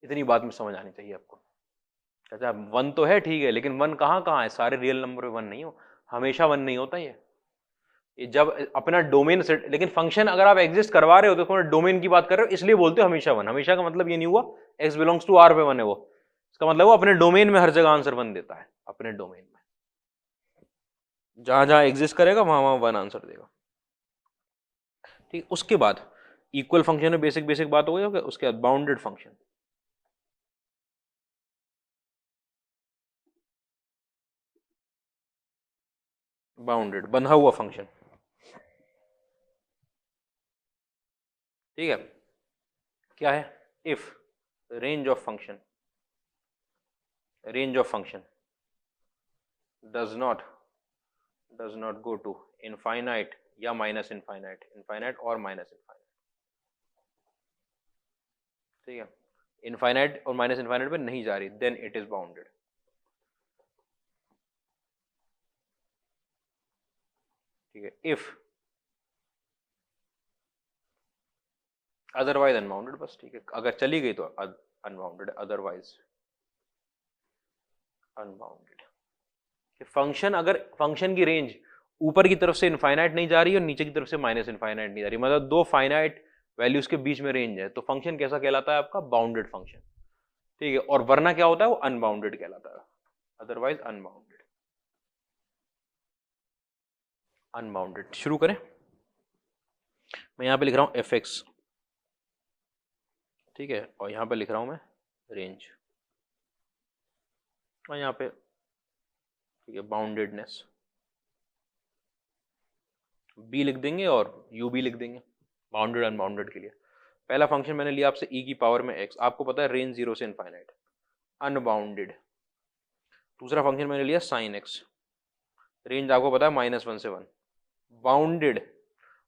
इतनी बात में समझ आनी चाहिए आपको। अच्छा 1 तो है ठीक है, लेकिन 1 कहाँ कहाँ है, सारे रियल नंबर में 1 नहीं हो, हमेशा 1 नहीं होता ये जब अपना डोमेन सेट। लेकिन फंक्शन अगर आप एग्जिस्ट करवा रहे हो तो डोमेन की बात कर रहे हो, इसलिए बोलते हो हमेशा 1। हमेशा का मतलब ये नहीं हुआ x बिलोंग्स टू r पे 1 है वो, इसका मतलब वो अपने डोमेन में हर जगह आंसर 1 देता है, अपने डोमेन में जहां जहां एग्जिस्ट करेगा वहां वहां 1 आंसर देगा। ठीक, उसके बाद इक्वल फंक्शन में बेसिक बेसिक बात हो गई। उसके बाद बाउंडेड फंक्शन, बाउंडेड बंधा हुआ फंक्शन। ठीक है, क्या है? If range of function does not go to infinite या माइनस इनफाइनाइट और माइनस इनफाइनाइट। ठीक है, इनफाइनाइट और माइनस इनफाइनाइट पे नहीं जा रही, देन इट इज बाउंडेड। ठीक है, इफ अदरवाइज अनबाउंडेड, बस। ठीक है, अगर चली गई तो अनबाउंडेड, अदरवाइज अनबाउंडेड। फंक्शन, अगर फंक्शन की रेंज ऊपर की तरफ से इनफाइनाइट नहीं जा रही और नीचे की तरफ से माइनस इनफाइनाइट नहीं जा रही, मतलब दो फाइनाइट वैल्यूज के बीच में रेंज है, तो फंक्शन कैसा कहलाता है आपका? Bounded function. ठीक है, और वरना क्या होता है? वो अनबाउंडेड कहलाता है, अदरवाइज अनबाउंडेड। अनबाउंडेड शुरू करें। मैं यहां पे लिख रहा हूं एफ एक्स, ठीक है, और यहां पे लिख रहा हूं मैं रेंज, और यहां पे ठीक है बाउंडेडनेस बी लिख देंगे और यू भी लिख देंगे बाउंडेड अनबाउंडेड के लिए। पहला फंक्शन मैंने लिया आपसे e की पावर में x, आपको पता है रेंज 0 से इनफाइनाइट, अनबाउंडेड। दूसरा फंक्शन मैंने लिया साइन x, रेंज आपको पता है -1 से 1, बाउंडेड।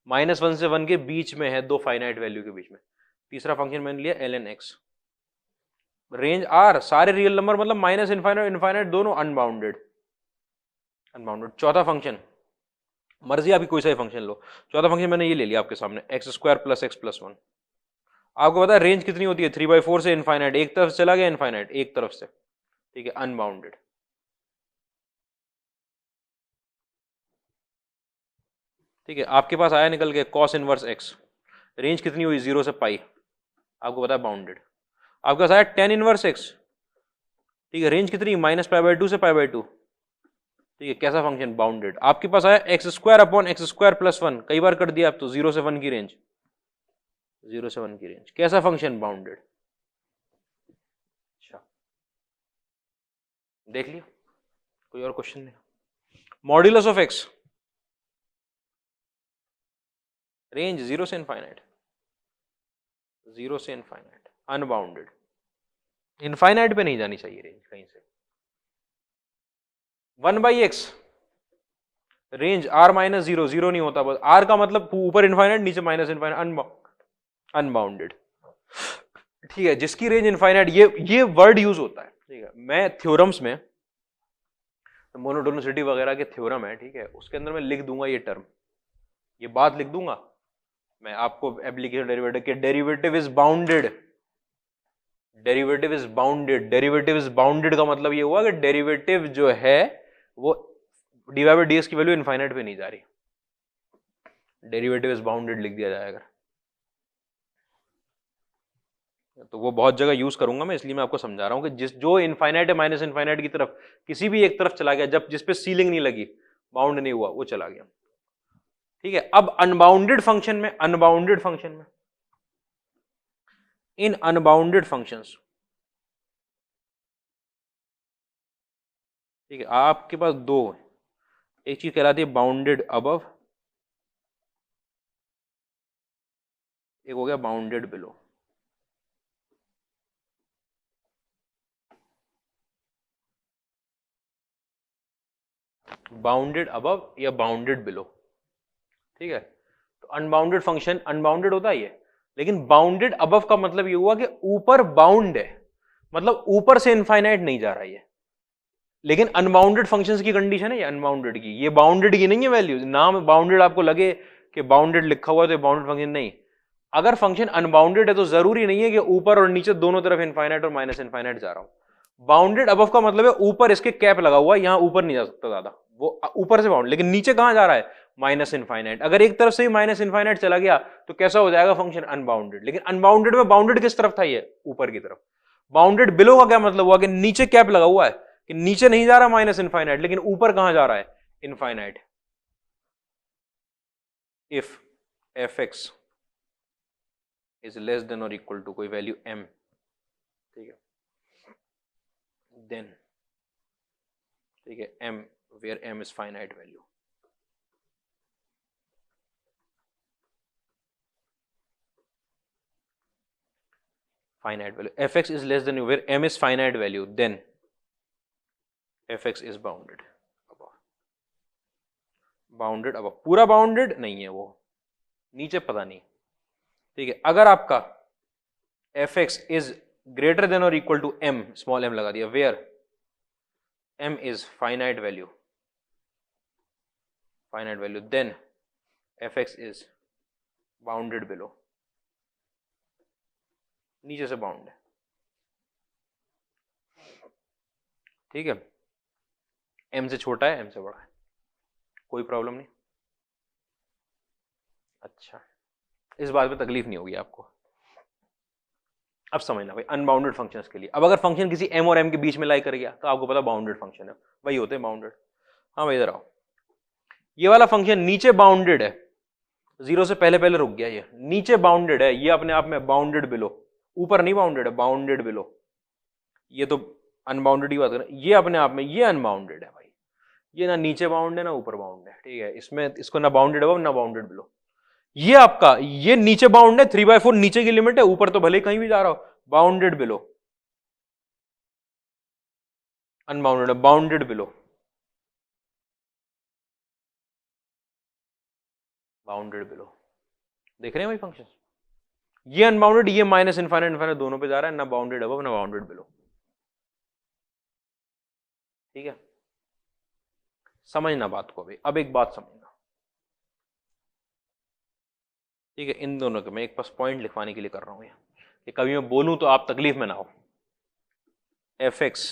-1 से 1 के बीच में है, दो फाइनाइट वैल्यू के बीच में। तीसरा फंक्शन मैंने लिया ln x, रेंज r, सारे रियल नंबर मतलब माइनस इनफाइनाइट इनफाइनाइट दोनों, अनबाउंडेड। चौथा फंक्शन, मर्जी आपकी कोई सा ही फंक्शन लो। चौथा फंक्शन मैंने ये ले लिया आपके सामने x² + x + 1, आपको पता है रेंज कितनी होती है, 3/4 से इनफाइनाइट, एक तरफ चला गया इनफाइनाइट, एक तरफ से, ठीक है, अनबाउंडेड। ठीक है, आपके पास आया निकल के कॉस इनवर्स एक्स, रेंज कितनी हुई 0 से पाई, आपको पता है बाउंडेड। आपके पास आया टेन इनवर्स एक्स, ठीक है, रेंज कितनी -π/2 से π/2, ठीक है, कैसा फंक्शन, बाउंडेड। आपके पास आया x² + 1, कई बार कर दिया आप तो, 0 से 1 की रेंज, 0 से 1 की रेंज, कैसा फंक्शन, बाउंडेड। अच्छा, देख लिया, कोई और क्वेश्चन नहीं। मॉड्यूलस ऑफ एक्स, रेंज 0 से इनफाइनाइट, 0 से इनफाइनाइट, अनबाउंडेड, इनफाइनाइट पे नहीं जानी चाहिए रेंज कहीं से। 1/x, रेंज r-0, 0 नहीं होता, बस r का मतलब ऊपर इनफाइनाइट नीचे माइनस इनफाइनाइट, अनबाउंडेड। ठीक है, जिसकी रेंज इनफाइनाइट, ये वर्ड यूज होता है, ठीक है, मैं थ्योरम्स में, मोनोटोनिसिटी वगैरह के थ्योरम है, ठीक है, उसके अंदर मैं लिख दूंगा ये टर्म, ये बात लिख दूंगा मैं आपको, एप्लीकेशन डेरिवेटिव के, derivative is bounded, derivative is bounded, derivative is bounded का मतलब ये हुआ कि डेरिवेटिव जो है वो dy/dx की वैल्यू इनफाइनाइट पे नहीं जा रही, डेरिवेटिव इज बाउंडेड लिख दिया जाएगा। तो वो बहुत जगह यूज करूंगा मैं, इसलिए मैं आपको समझा रहा हूं कि जो इनफाइनाइट है माइनस इनफाइनाइट की तरफ, किसी भी एक तरफ चला गया, जब जिसपे सीलिंग नहीं लगी, बाउंड नहीं हुआ, वो चला गया। ठीक है, अब अनबाउंडेड फंक्शन में, इन अनबाउंडेड फंक्शंस, ठीक है, आपके पास दो, एक चीज कहलाती है बाउंडेड अबव, एक हो गया बाउंडेड बिलो। बाउंडेड अबव या बाउंडेड बिलो, ठीक है, तो अनबाउंडेड फंक्शन अनबाउंडेड होता है ये, लेकिन बाउंडेड अबव का मतलब ये हुआ कि ऊपर बाउंड है, मतलब ऊपर से इनफाइनाइट नहीं जा रहा है, लेकिन अनबाउंडेड फंक्शंस की कंडीशन है ये अनबाउंडेड की, ये बाउंडेड की नहीं है वैल्यू, नाम बाउंडेड आपको लगे कि बाउंडेड लिखा हुआ है तो बाउंडेड फंक्शन नहीं, अगर फंक्शन अनबाउंडेड है तो जरूरी नहीं है कि ऊपर और नीचे दोनों तरफ इनफाइनाइट और माइनस इनफाइनाइट जा रहा हूं। बाउंडेड अबव का मतलब है ऊपर इसके कैप लगा हुआ है, यहां ऊपर नहीं जा सकता ज्यादा, वो ऊपर से बाउंड, लेकिन नीचे कहां जा रहा है, माइनस इनफाइनाइट। अगर एक तरफ से ही माइनस इनफाइनाइट चला गया तो कैसा हो जाएगा फंक्शन, अनबाउंडेड। लेकिन अनबाउंडेड में बाउंडेड किस तरफ था, ये ऊपर की तरफ। बाउंडेड बिलो का क्या मतलब हुआ कि नीचे कैप लगा हुआ है, कि नीचे नहीं जा रहा माइनस इनफाइनाइट, लेकिन ऊपर कहां जा रहा है, infinite. If f x is less than और इक्वल टू कोई वैल्यू m, ठीक है, देन, ठीक है, m where m is finite value, finite value, fx is less than where m is finite value, then fx is bounded above, bounded above, पूरा bounded नहीं है वो, नीचे पता नहीं, ठीक है। अगर आपका fx is greater than or equal to m, small m लगा दिया, where m is finite value, then fx is bounded below, नीचे से बाउंड है, ठीक है, m से छोटा है, m से बड़ा है, कोई प्रॉब्लम नहीं। अच्छा, इस बात पे तकलीफ नहीं होगी आपको, अब समझना भाई, अनबाउंडेड फंक्शंस के लिए, अब अगर फंक्शन किसी m और m के बीच में लाई कर गया तो आपको पता बाउंडेड फंक्शन है, वही होते हैं बाउंडेड। हाँ भाई इधर आओ, ये वाला फंक्शन नीचे बाउंडेड है, 0 से पहले पहले रुक गया, ये नीचे बाउंडेड है, ये अपने आप में बाउंडेड बिलो, ऊपर नहीं बाउंडेड है, बाउंडेड बिलो, ये तो अनबाउंडेड की बात करें, ये अपने आप में ये अनबाउंडेड है भाई, ये ना नीचे बाउंड है ना ऊपर बाउंड है, ठीक है, इसमें इसको ना बाउंडेड अबव ना बाउंडेड बिलो। ये आपका ये नीचे बाउंड है, 3/4 नीचे की लिमिट है, ऊपर तो भले कहीं भी जा रहा हो, बाउंडेड बिलो, अनबाउंडेड है, बाउंडेड बिलो, बाउंडेड बिलो, देख रहे हैं भाई फंक्शन, ये अनबाउंडेड, ये माइनस इनफाइनाइट इनफाइनाइट दोनों पे जा रहा है, ना बाउंडेड अबव ना बाउंडेड बिलो, ठीक है, समझना बात को। अभी अब एक बात समझना, ठीक है, इन दोनों के मैं एक पास पॉइंट लिखवाने के लिए कर रहा हूँ ये कभी मैं बोलूँ तो आप तकलीफ में ना हो। F x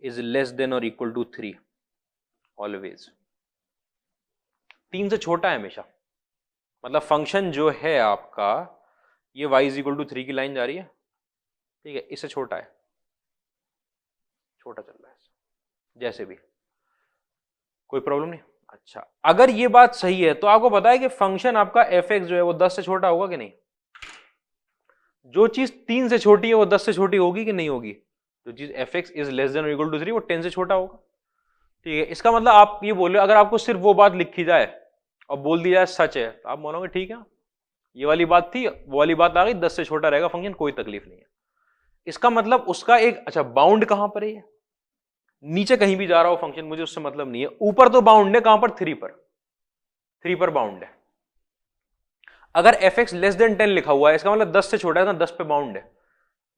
is less than और इक्वल टू 3 ऑलवेज, 3 से छोटा है हमेशा, मतलब फंक्शन जो है आपका ये y इज इक्वल टू 3 की लाइन जा रही है, ठीक है, इससे छोटा है, छोटा चल रहा है जैसे भी, कोई प्रॉब्लम नहीं। अच्छा, अगर ये बात सही है तो आपको पता है कि फंक्शन आपका एफ एक्स जो है वो 10 से छोटा होगा कि नहीं? जो चीज 3 से छोटी है वो 10 से छोटी होगी कि नहीं होगी? जो चीज F x is less than और इक्वल टू 3 वो 10 से छोटा होगा, ठीक है। इसका मतलब आप ये बोल रहे हो अगर आपको सिर्फ वो बात लिखी जाए और बोल दी जाए सच है तो आप मानोगे ठीक है, ये वाली बात थी, वो वाली बात आ गई, 10 से छोटा रहेगा फंक्शन, कोई तकलीफ नहीं है। इसका मतलब उसका एक, अच्छा बाउंड कहां पर है? नीचे कहीं भी जा रहा हो फंक्शन, मुझे उससे मतलब नहीं है, ऊपर तो बाउंड है, कहां पर? 3 पर, 3 पर बाउंड है। अगर एफ एक्स लेस देन 10 लिखा हुआ है इसका मतलब 10 से छोटा है ना, 10 पे बाउंड है,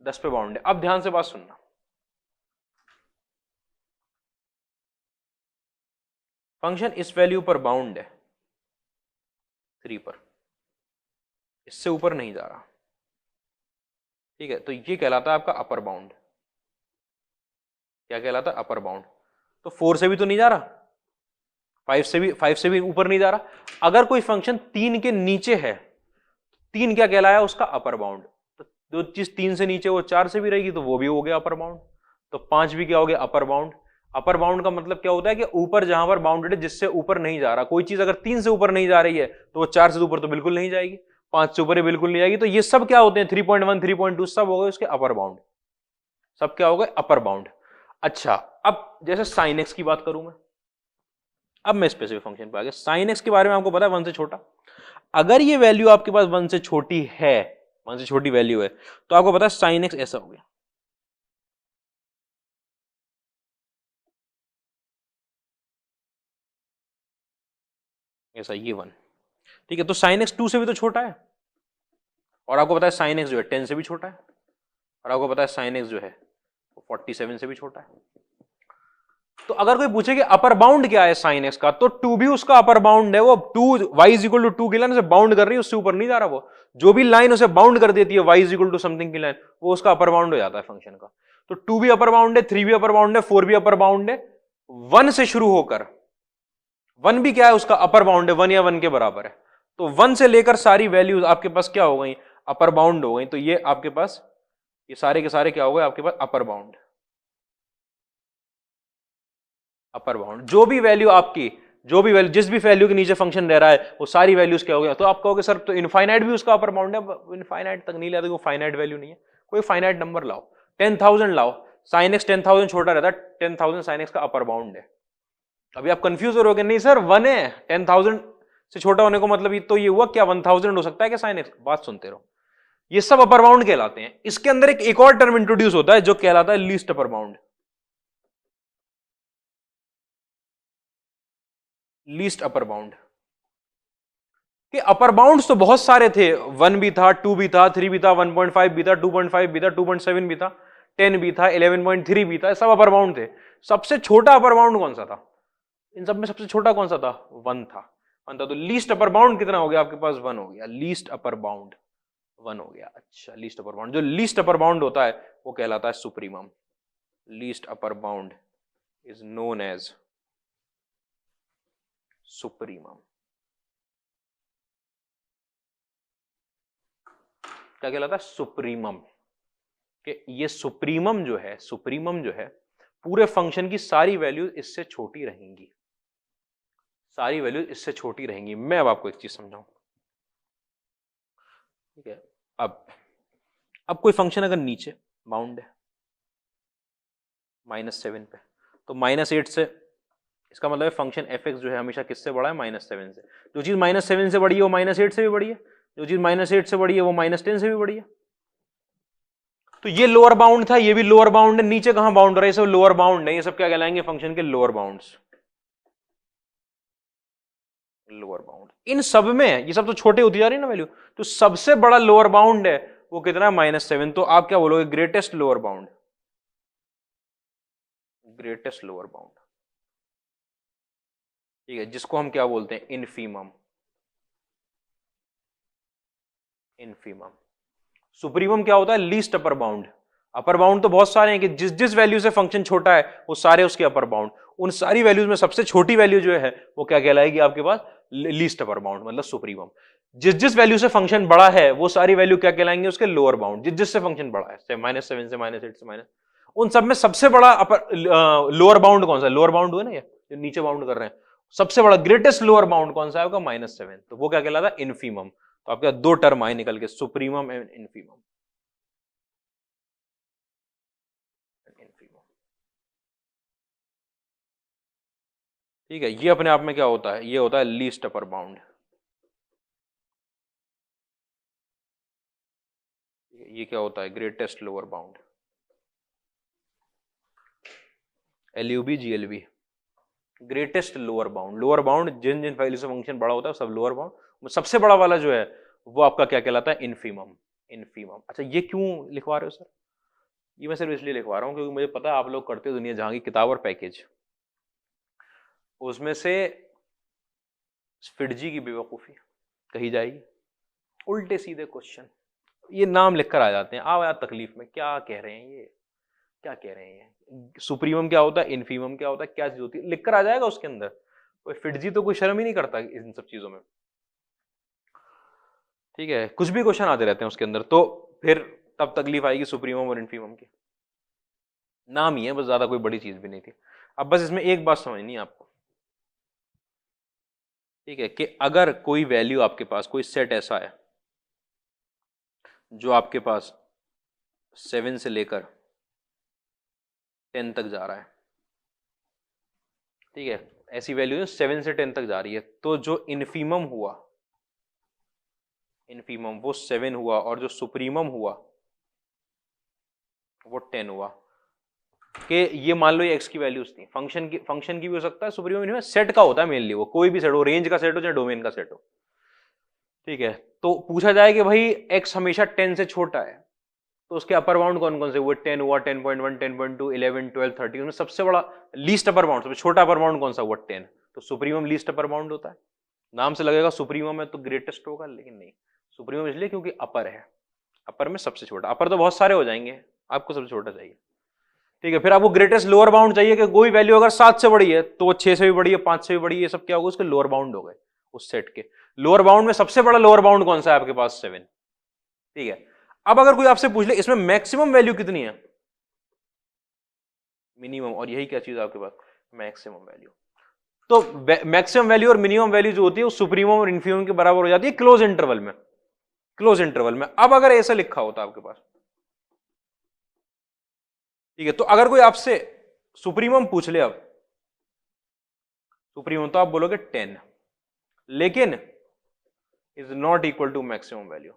10 पे बाउंड है। अब ध्यान से बात सुनना, फंक्शन इस वैल्यू पर बाउंड है 3 पर, इससे ऊपर नहीं जा रहा, ठीक है, तो ये कहलाता है आपका अपर बाउंड। क्या कहलाता है? Upper bound. तो 4 से भी तो नहीं जा रहा, 5 से भी ऊपर नहीं जा रहा। अगर कोई फंक्शन 3 के नीचे है, 3 क्या कहलाया? उसका अपर बाउंड। तो जो चीज 3 से नीचे वो 4 से भी रहेगी तो वो भी हो गया अपर बाउंड, तो 5 भी क्या हो गया? Upper bound. अपर बाउंड का मतलब क्या होता है कि ऊपर जहां पर बाउंडेड है, जिससे ऊपर नहीं जा रहा। कोई चीज अगर 3 से ऊपर नहीं जा रही है तो वो 4 से ऊपर तो बिल्कुल नहीं जाएगी, 5 से ऊपर बिल्कुल नहीं जाएगी। तो ये सब क्या होते हैं? 3.1 3.2 सब हो गए उसके अपर बाउंड, सब क्या हो गए? Upper bound. अच्छा, अब जैसे साइन एक्स की बात करूं मैं, अब मैं स्पेसिफिक फंक्शन पे आ गया। साइन एक्स के बारे में आपको पता है 1 से छोटा, अगर ये वैल्यू आपके पास 1 से छोटी है, 1 से छोटी वैल्यू है, तो आपको पता है साइन एक्स ऐसा हो गया, ऐसा ये 1, ठीक है। तो साइन एक्स 2 से भी तो छोटा है, और आपको पता है साइन एक्स जो है 10 से भी छोटा है, और आपको पता है साइन एक्स जो है 47 से भी छोटा है। तो अगर कोई पूछे कि अपर बाउंड क्या है साइन एक्स का, तो 2 भी उसका अपर बाउंड है। वो 2 y इज इक्वल टू 2 की लाइन उसे बाउंड कर रही है, उससे ऊपर नहीं जा रहा। वो जो भी लाइन उसे बाउंड कर देती है y is equal to something की लाइन, वो उसका अपर बाउंड हो जाता है फंक्शन का। तो 2 भी अपर बाउंड है, 3 भी अपर बाउंड है, 4 भी अपर बाउंड है, 1 से शुरू होकर 1 भी क्या है? उसका अपर बाउंड है, 1 या 1 के बराबर है। तो 1 से लेकर सारी वैल्यूज आपके पास क्या हो गई? अपर बाउंड हो गई। तो ये आपके पास ये सारे के सारे क्या हो गए? आपके पास अपर बाउंड, अपर बाउंड। जो भी वैल्यू आपकी, जो भी वैल्यू, जिस भी वैल्यू के नीचे फंक्शन रह रहा है वो सारी वैल्यूज क्या हो गया? तो आप कहोगे सर तो इनफाइनाइट भी उसका अपर बाउंड है। इनफाइनाइट तक नहीं लाते, फाइनाइट वैल्यू नहीं है, कोई फाइनाइट नंबर लाओ, 10,000 लाओ, साइन एक्स 10,000 छोटा रहता है, 10,000 साइन एक्स का अपर बाउंड है। अभी आप कंफ्यूज हो रहे हो, नहीं सर 1 है, 10,000 से छोटा होने को मतलब तो ये हुआ क्या 1000 हो सकता है क्या साइन एक्स? बात सुनते रहो, ये सब अपर बाउंड कहलाते हैं। इसके अंदर एक और टर्म इंट्रोड्यूस होता है जो कहलाता है least upper bound, least upper bound. कि अपर बाउंड्स तो बहुत सारे थे, 1 भी था, 2 भी था, 3 भी था, 1.5 भी था, 2.5 भी था, 2.7 भी था, 10 भी था, 11.3 भी था, सब अपर बाउंड थे। सबसे छोटा अपर बाउंड कौन सा था इन सब में? सबसे छोटा कौन सा था? 1 था, 1 था। तो लीस्ट अपर बाउंड कितना हो गया आपके पास? 1 हो गया, लीस्ट अपर बाउंड 1 हो गया। अच्छा, लीस्ट अपर बाउंड, जो लीस्ट अपर बाउंड होता है वो कहलाता है supremum. Least upper bound is known as supremum. क्या कहलाता है? सुप्रीमम। कि ये सुप्रीमम जो है, सुप्रीमम जो है, पूरे फंक्शन की सारी वैल्यूज इससे छोटी रहेंगी, सारी वैल्यूज इससे छोटी रहेंगी। मैं अब आपको एक चीज समझाऊं, ठीक है। अब कोई फंक्शन अगर नीचे बाउंड है -7 पे, तो -8 से, इसका मतलब फंक्शन एफ एक्स जो है हमेशा किससे बड़ा है? -7 से। जो चीज -7 से बड़ी है वो -8 से भी बड़ी है, जो चीज -8 से बड़ी है वो -10 से भी बड़ी है। तो ये लोअर बाउंड था, ये भी लोअर बाउंड है, नीचे कहां बाउंड रहा है? ये सब लोअर बाउंड है, ये सब क्या कहलाएंगे? फंक्शन के लोअर बाउंड्स, लोअर बाउंड। इन सब में ये सब तो छोटे होती जा रही है ना वैल्यू, तो सबसे बड़ा लोअर बाउंड है वो कितना है? -7। तो आप क्या बोलोगे? Greatest lower bound, greatest lower bound, ठीक है, जिसको हम क्या बोलते हैं? इनफीमम। इन्फीमम। सुप्रीमम क्या होता है? Least upper bound. Upper bound तो बहुत सारे हैं कि जिस जिस वैल्यू से फंक्शन छोटा है वो सारे उसके अपर बाउंड। उन सारी वैल्यूज में सबसे छोटी वैल्यू जो है वो क्या कहलाएगी आपके पास? लीस्ट अपर बाउंड, मतलब सुप्रीमम। जिस जिस वैल्यू से फंक्शन बड़ा है वो सारी वैल्यू क्या कहलाएंगे? उसके लोअर बाउंड। जिस जिससे फंक्शन बड़ा है, -7 से -8 से माइनस, उन सब में सबसे बड़ा अपर लोअर बाउंड कौन सा है? लोअर बाउंड हुआ ना, ये जो नीचे बाउंड कर रहे हैं, सबसे बड़ा ग्रेटेस्ट लोअर बाउंड कौन सा है आपका? -7। तो वो क्या कहलाता है? इन्फीमम। तो आपके दो टर्म आए निकल के, सुप्रीमम एंड इन्फीमम। ठीक है, ये अपने आप में क्या होता है? ये होता है लीस्ट अपर बाउंड। ये क्या होता है? Greatest lower bound. LUB GLB, greatest lower bound. Lower bound जिन जिन वैल्यू से फंक्शन बड़ा होता है सब लोअर बाउंड। सबसे बड़ा वाला जो है वो आपका क्या कहलाता है? इन्फीमम। इन्फीमम। अच्छा, ये क्यों लिखवा रहे हो सर? ये मैं सिर्फ इसलिए लिखवा रहा हूं क्योंकि मुझे पता है आप लोग करते हो दुनिया जहां की किताब और पैकेज, उसमें से फिडजी की बेवकूफी कही जाएगी, उल्टे सीधे क्वेश्चन ये नाम लिखकर आ जाते हैं। आओ यार तकलीफ में, क्या कह रहे हैं ये, क्या कह रहे हैं? सुप्रीमम क्या होता है? इन्फीमम क्या होता है? क्या चीज होती है? लिखकर आ जाएगा उसके अंदर। कोई फिडजी तो कोई शर्म ही नहीं करता इन सब चीजों में। ठीक है, कुछ भी क्वेश्चन आते रहते हैं उसके अंदर, तो फिर तब तकलीफ आएगी सुप्रीमम और इन्फीमम की। नाम ही है बस, ज्यादा कोई बड़ी चीज भी नहीं थी। अब बस इसमें एक बात समझनी है आपको, ठीक है, कि अगर कोई वैल्यू आपके पास, कोई सेट ऐसा है जो आपके पास 7 से लेकर 10 तक जा रहा है, ठीक है, ऐसी वैल्यू 7 से 10 तक जा रही है, तो जो इन्फीमम हुआ, इन्फीमम वो 7 हुआ, और जो सुप्रीमम हुआ वो 10 हुआ। कि ये मान लो ये x की वैल्यूज थी, फंक्शन की भी हो सकता है, सुप्रीमम मिनिमम सेट का होता है मेनली, वो कोई भी सेट हो, रेंज का सेट हो चाहे डोमेन का सेट हो। ठीक है, तो पूछा जाए कि भाई x हमेशा 10 से छोटा है, तो उसके अपर बाउंड कौन कौन से हुए? 10 हुआ, 10.1, 10.2, 11, 12, 13, उसमें सबसे बड़ा लीस्ट अपर बाउंड, सबसे छोटा अपर बाउंड कौन सा हुआ? 10। तो सुप्रीमम लीस्ट अपर बाउंड होता है। नाम से लगेगा सुप्रीमम है तो ग्रेटेस्ट होगा, लेकिन नहीं, सुप्रीमम इसलिए क्योंकि अपर है, अपर में सबसे छोटा। अपर तो बहुत सारे हो जाएंगे, आपको सबसे छोटा चाहिए। ठीक है, फिर आपको ग्रेटेस्ट लोअर बाउंड चाहिए कि कोई वैल्यू अगर 7 से बड़ी है तो वो 6 से भी बड़ी है, 5 से भी बड़ी है, ये सब क्या होगा? उसके लोअर बाउंड हो गए उस सेट के। लोअर बाउंड में सबसे बड़ा लोअर बाउंड कौन सा है आपके पास? 7। ठीक है, अब अगर कोई आपसे पूछ ले इसमें मैक्सिमम वैल्यू कितनी है? मिनिमम। और यही क्या चीज आपके पास? Maximum value. तो मैक्सिमम वैल्यू और मिनिमम वैल्यू जो होती है वो सुप्रीमम और इन्फीमम के बराबर हो जाती है क्लोज इंटरवल में, क्लोज इंटरवल में। अब अगर ऐसा लिखा होता आपके पास, ठीक है, तो अगर कोई आपसे सुप्रीमम पूछ ले, अब सुप्रीमम तो आप बोलोगे 10, लेकिन is not equal to maximum value.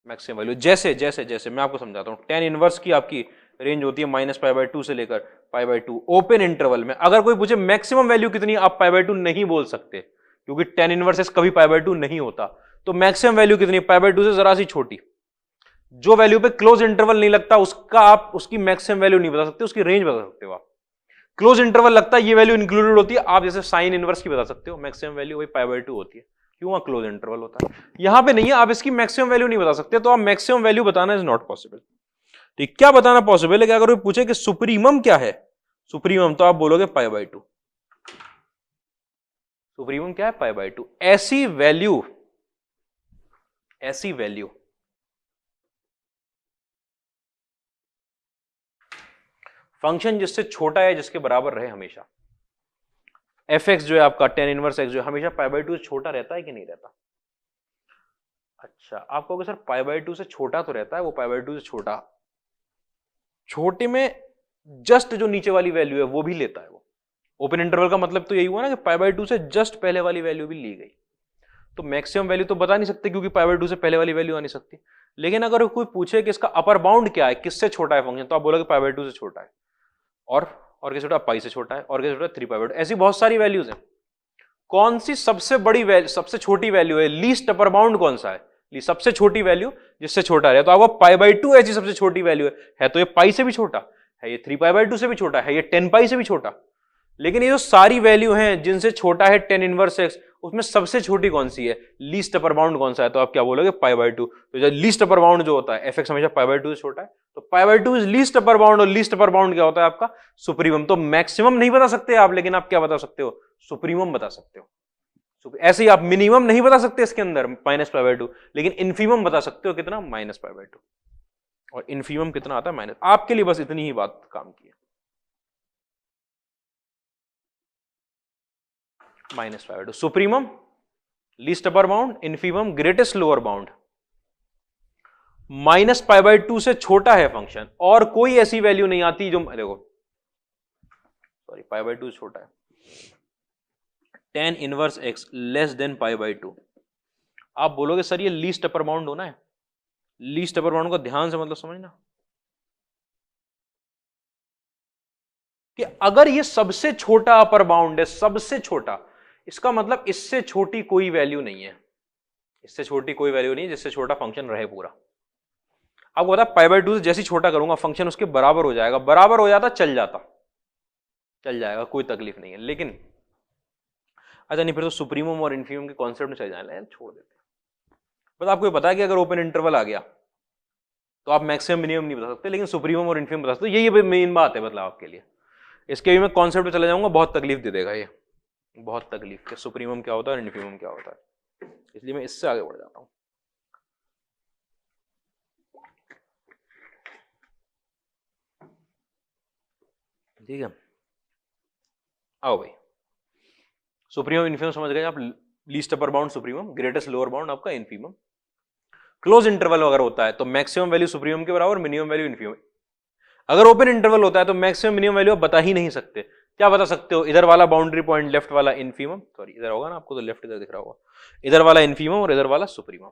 Maximum value जैसे जैसे जैसे मैं आपको समझाता हूं, tan इनवर्स की आपकी रेंज होती है -π/2 से लेकर π/2 ओपन इंटरवल में। अगर कोई पूछे मैक्सिमम वैल्यू कितनी, आप π/2 नहीं बोल सकते क्योंकि tan इनवर्स कभी π/2 नहीं होता। तो मैक्सिमम वैल्यू कितनी? π/2 से जरा सी छोटी। जो वैल्यू पे क्लोज इंटरवल नहीं लगता उसका आप उसकी मैक्सिमम वैल्यू नहीं बता सकते, उसकी रेंज बता सकते हो आप। क्लोज इंटरवल लगता है, ये वैल्यू इंक्लूडेड होती है, आप जैसे साइन इनवर्स की बता सकते हो, मैक्सिमम वैल्यू वही π/2 होती है, क्यों? वहां क्लोज इंटरवल होता है, यहां पे नहीं है, आप इसकी मैक्सिमम वैल्यू नहीं बता सकते, तो आप मैक्सिमम वैल्यू बताना इज नॉट पॉसिबल। ठीक, क्या बताना पॉसिबल है कि अगर कोई पूछे कि सुप्रीमम क्या है, सुप्रीमम, तो आप बोलोगे π/2। सुप्रीमम क्या है? π/2। ऐसी वैल्यू, ऐसी वैल्यू फंक्शन जिससे छोटा है जिसके बराबर रहे हमेशा। f(x) जो है आपका tan इनवर्स x जो है हमेशा π/2 से छोटा रहता है कि नहीं रहता? अच्छा, आप कहोगे सर π/2 से छोटा तो रहता है, वो π/2 से छोटा, छोटे में जस्ट जो नीचे वाली वैल्यू है वो भी लेता है वो। ओपन इंटरवल का मतलब तो यही हुआ ना कि π/2 से जस्ट पहले वाली वैल्यू भी ली गई। तो मैक्सिमम वैल्यू तो बता नहीं सकते क्योंकि π/2 से पहले वाली वैल्यू आ नहीं सकती। लेकिन अगर कोई पूछे कि इसका अपर बाउंड क्या है, किससे छोटा है फंक्शन, तो आप बोलोगे π/2 से छोटा है, और कैसे छोटा? पाई से छोटा है, और कैसे छोटा? 3π/2। ऐसी बहुत सारी वैल्यूज हैं। कौन सी सबसे बड़ी वैल्यू, सबसे छोटी वैल्यू है? लीस्ट अपर बाउंड कौन सा है? सबसे छोटी वैल्यू जिससे छोटा है। तो आपको π/2 ऐसी सबसे छोटी वैल्यू है, तो ये पाई से भी छोटा है, ये 3π/2 से भी छोटा है, ये 10π से भी छोटा। लेकिन ये जो सारी वैल्यू हैं जिनसे छोटा है tan इनवर्स x, उसमें सबसे छोटी कौन सी है, लीस्ट अपर बाउंड कौन सा है, तो आप क्या बोलोगे π/2। तो जब लीस्ट अपर बाउंड जो होता है f(x) हमेशा π/2 से छोटा है, तो π/2 इज लीस्ट अपर बाउंड, और लीस्ट अपर बाउंड क्या होता है आपका, सुप्रीमम। तो मैक्सिमम नहीं बता सकते आप, लेकिन आप क्या बता सकते हो, सुप्रीमम बता सकते हो। ऐसे ही आप मिनिमम नहीं बता सकते इसके अंदर -π/2, लेकिन इन्फीमम बता सकते हो कितना, -π/2, और इन्फीमम कितना आता है माइनस। आपके लिए बस इतनी ही बात काम की है, -π/2 supremum, least upper bound, infimum, greatest lower bound. -π/2 से छोटा है फंक्शन और कोई ऐसी वैल्यू नहीं आती जो, देखो सॉरी π/2 से छोटा है, tan inverse x less than π/2। आप बोलोगे सर ये लीस्ट अपर बाउंड होना है, लीस्ट अपर बाउंड को ध्यान से मतलब समझना कि अगर ये सबसे छोटा अपर बाउंड है, सबसे छोटा, इसका मतलब इससे छोटी कोई वैल्यू नहीं है, इससे छोटी कोई वैल्यू नहीं है जिससे छोटा फंक्शन रहे पूरा। आपको पता π/2 से जैसे छोटा करूंगा फंक्शन उसके बराबर हो जाएगा, बराबर हो जाता चल जाता, चल जाएगा, कोई तकलीफ नहीं है। लेकिन अच्छा नहीं, फिर तो सुप्रीमम और इन्फीमम के कॉन्सेप्ट में चल जाए, छोड़ देते। बस आपको पता है कि अगर ओपन इंटरवल आ गया तो आप मैक्सिमम मिनिमम नहीं बता सकते, लेकिन सुप्रीमम और इन्फीमम बता सकते। यही मेन बात है मतलब आपके लिए। इसके भी मैं कॉन्सेप्ट में चला जाऊंगा, बहुत तकलीफ दे देगा ये, बहुत तकलीफ कि सुप्रीमम क्या होता है और इन्फीमम क्या होता है, इसलिए मैं इससे आगे बढ़ जाता हूं। ठीक है, आओ भाई, सुप्रीमम इन्फीमम समझ गए आप, least upper bound supremum, greatest lower bound आपका इन्फीमम। क्लोज इंटरवल अगर होता है तो मैक्सिमम वैल्यू सुप्रीमम के बराबर, मिनिमम वैल्यू इन्फीमम। अगर ओपन इंटरवल होता है तो मैक्सिमम मिनिमम वैल्यू आप बता ही नहीं सकते। क्या बता सकते हो, इधर वाला बाउंड्री पॉइंट लेफ्ट वाला इन्फीमम, सॉरी इधर होगा ना, आपको तो लेफ्ट इधर दिख रहा होगा, इधर वाला इन्फीमम और इधर वाला सुप्रीमम।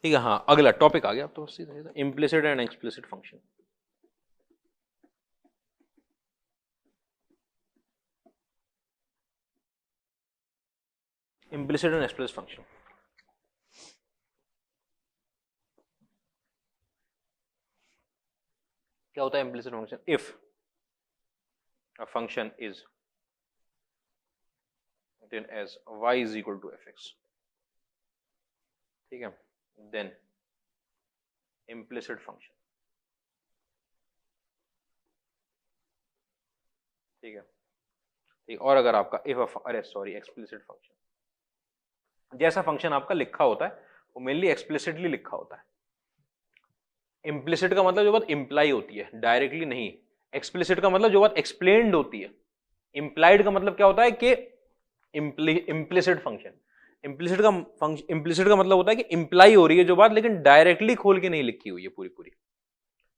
ठीक है, हाँ अगला टॉपिक आ गया अब तो सीधा implicit and explicit function. Implicit and explicit function क्या होता है, implicit function, if a function is written as y is equal to fx, ठीक है, देन इम्प्लिसिट फंक्शन, ठीक है, ठीक। और अगर आपका इफ, अरे सॉरी एक्सप्लिसिट फंक्शन, जैसा फंक्शन आपका लिखा होता है वो मेनली एक्सप्लिसिटली लिखा होता है। इम्प्लिसिट का मतलब जो बात इंप्लाई होती है, डायरेक्टली नहीं। एक्सप्लिसिट का मतलब जो बात एक्सप्लेन्ड होती है। इंप्लाइड का मतलब क्या होता है कि इम्प्लिसिट फंक्शन, इम्प्लिसिट का मतलब होता है कि इंप्लाई हो रही है जो बात, लेकिन डायरेक्टली खोल के नहीं लिखी हुई है, पूरी पूरी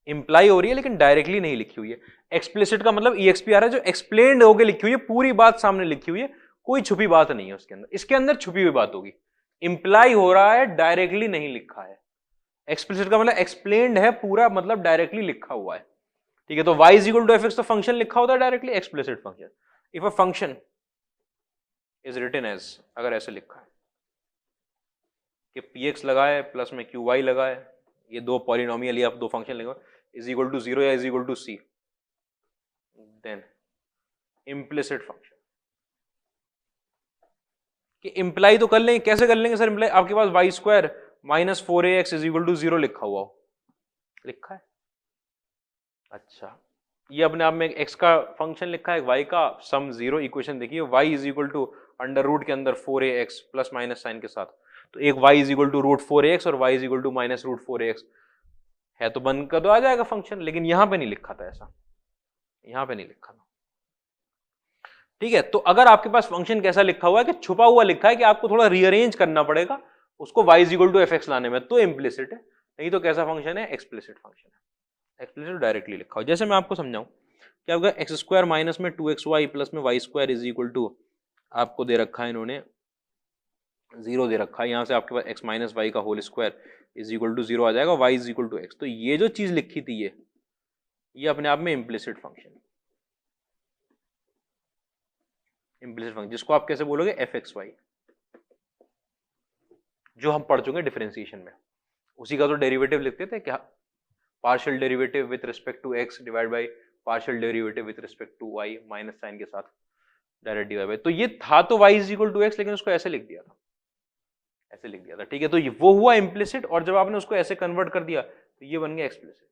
इंप्लाई हो रही है लेकिन डायरेक्टली नहीं लिखी हुई है। एक्सप्लिसिट का मतलब EXP आ रहा है, जो एक्सप्लेन्ड होकर लिखी हुई है, पूरी बात सामने लिखी हुई है, कोई छुपी बात नहीं है उसके अंदर। इसके अंदर छुपी हुई बात होगी, इंप्लाई हो रहा है, डायरेक्टली नहीं लिखा है। एक्सप्लिसिट का मतलब एक्सप्लेन्ड है पूरा, मतलब डायरेक्टली लिखा हुआ है। ठीक है, तो y is equal to fx तो फंक्शन लिखा होता है directly, explicit function. If a function is written as, अगर ऐसे लिखा है कि px लगाए प्लस में qy लगाए, ये दो पॉलिनोमियल या दो फंक्शन लिखो, इज इक्वल टू 0 या is equal to c, then implicit function. कि इंप्लाई तो कर लेंगे, कैसे कर लेंगे सर इंप्लाई, आपके पास y² minus 4ax is equal to 0 लिखा हुआ हो, लिखा है, अच्छा ये अपने आप में x का फंक्शन लिखा है, y का सम 0, इक्वेशन देखिए y is equal to under root के अंदर 4ax प्लस माइनस साइन के साथ, तो एक y is equal to root 4ax और y is equal to minus root 4ax है, तो बनकर तो आ जाएगा फंक्शन, लेकिन यहां पे नहीं लिखा था ऐसा, यहां पे नहीं लिखा था। ठीक है, तो अगर आपके पास फंक्शन कैसा लिखा हुआ है कि छुपा हुआ लिखा है कि आपको थोड़ा रीअरेंज करना पड़ेगा उसको y is equal to fx लाने में, तो इम्प्लिसिट है, नहीं तो कैसा फंक्शन है, एक्सप्लिसिट फंक्शन है। एक्सप्लिसिट डायरेक्टली लिखा हो, जैसे मैं आपको समझाऊं, क्या होगा, x² माइनस में 2xy प्लस में y² इज इक्वल टू, आपको दे रखा है इन्होंने 0 दे रखा है, यहां से आपके पास x माइनस वाई का whole square is equal to 0 आ जाएगा, y is equal to x। तो ये जो चीज लिखी थी ये अपने आप में इम्प्लिसिट फंक्शन, इम्प्लिसिट फंक्शन जिसको आप कैसे बोलोगे, fxy, जो हम पढ़ चुके डिफरेंशिएशन में, उसी का तो डेरिवेटिव लिखते थे क्या, partial derivative with respect to x divide by partial derivative with respect to y minus sign के साथ डायरेक्ट डिवाइड बाय, तो ये था तो y is equal to x, लेकिन उसको ऐसे लिख दिया था, ऐसे लिख दिया था, ठीक है। तो ये वो हुआ इम्प्लिसिट, और जब आपने उसको ऐसे कन्वर्ट कर दिया तो ये बन गया एक्सप्लिसिट।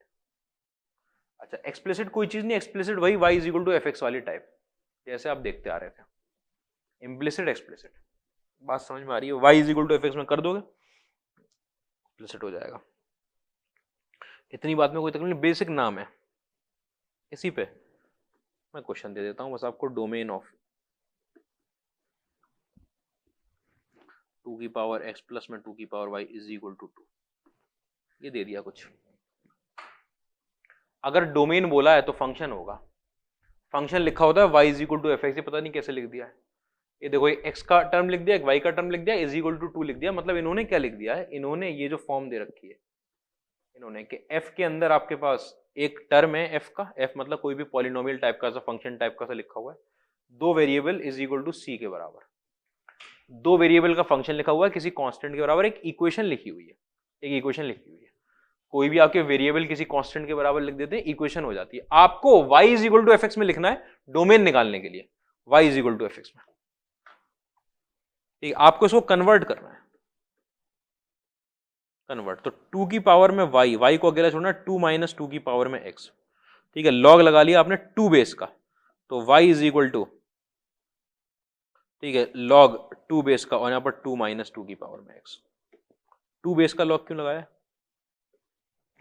अच्छा, एक्सप्लिसिट कोई चीज नहीं, एक्सप्लिसिट वही y is equal to F x वाली टाइप, जैसे आप देखते आ रहे थे। इम्प्लिसिट एक्सप्लिसिट, बात समझ में आ रही है? y is equal to F x में कर दोगे एक्सप्लिसिट हो जाएगा। इतनी बात में कोई तकलीफ नहीं, बेसिक नाम है। इसी पे मैं क्वेश्चन दे देता हूं बस आपको, डोमेन ऑफ 2 की पावर x प्लस में 2 की power y is equal to 2, ये दे दिया कुछ। अगर डोमेन बोला है तो फंक्शन होगा, फंक्शन लिखा होता है y is equal to F x, ये पता नहीं कैसे लिख दिया है। ये देखो, एक x का टर्म लिख दिया, एक y का टर्म लिख दिया, इज इक्वल टू 2 लिख दिया। मतलब इन्होंने क्या लिख दिया है, इन्होंने ये जो फॉर्म दे रखी है इन्होंने, कि f के अंदर आपके पास एक टर्म है f का, f मतलब कोई भी पॉलिनोमियल टाइप का, फंक्शन टाइप का सा लिखा हुआ है, दो variable is equal to c के बराबर, दो वेरिएबल का फंक्शन लिखा हुआ है किसी कांस्टेंट के बराबर, एक इक्वेशन लिखी हुई है, एक इक्वेशन लिखी हुई है। कोई भी आपके वेरिएबल किसी कांस्टेंट के बराबर लिख देते हैं, इक्वेशन हो जाती है। आपको y is equal to F x में लिखना है डोमेन निकालने के लिए, y is equal to F x में, ठीक है। आपको इसको कन्वर्ट करना है, कन्वर्ट, तो 2 की पावर में y को अकेला छोड़ना, 2 माइनस 2 की पावर में x, ठीक है। लॉग लगा लिया आपने 2 बेस का, तो y इज इक्वल टू, ठीक है, लॉग 2 बेस का, और यहां पर 2 माइनस 2 की पावर में x। 2 बेस का लॉग क्यों लगाया?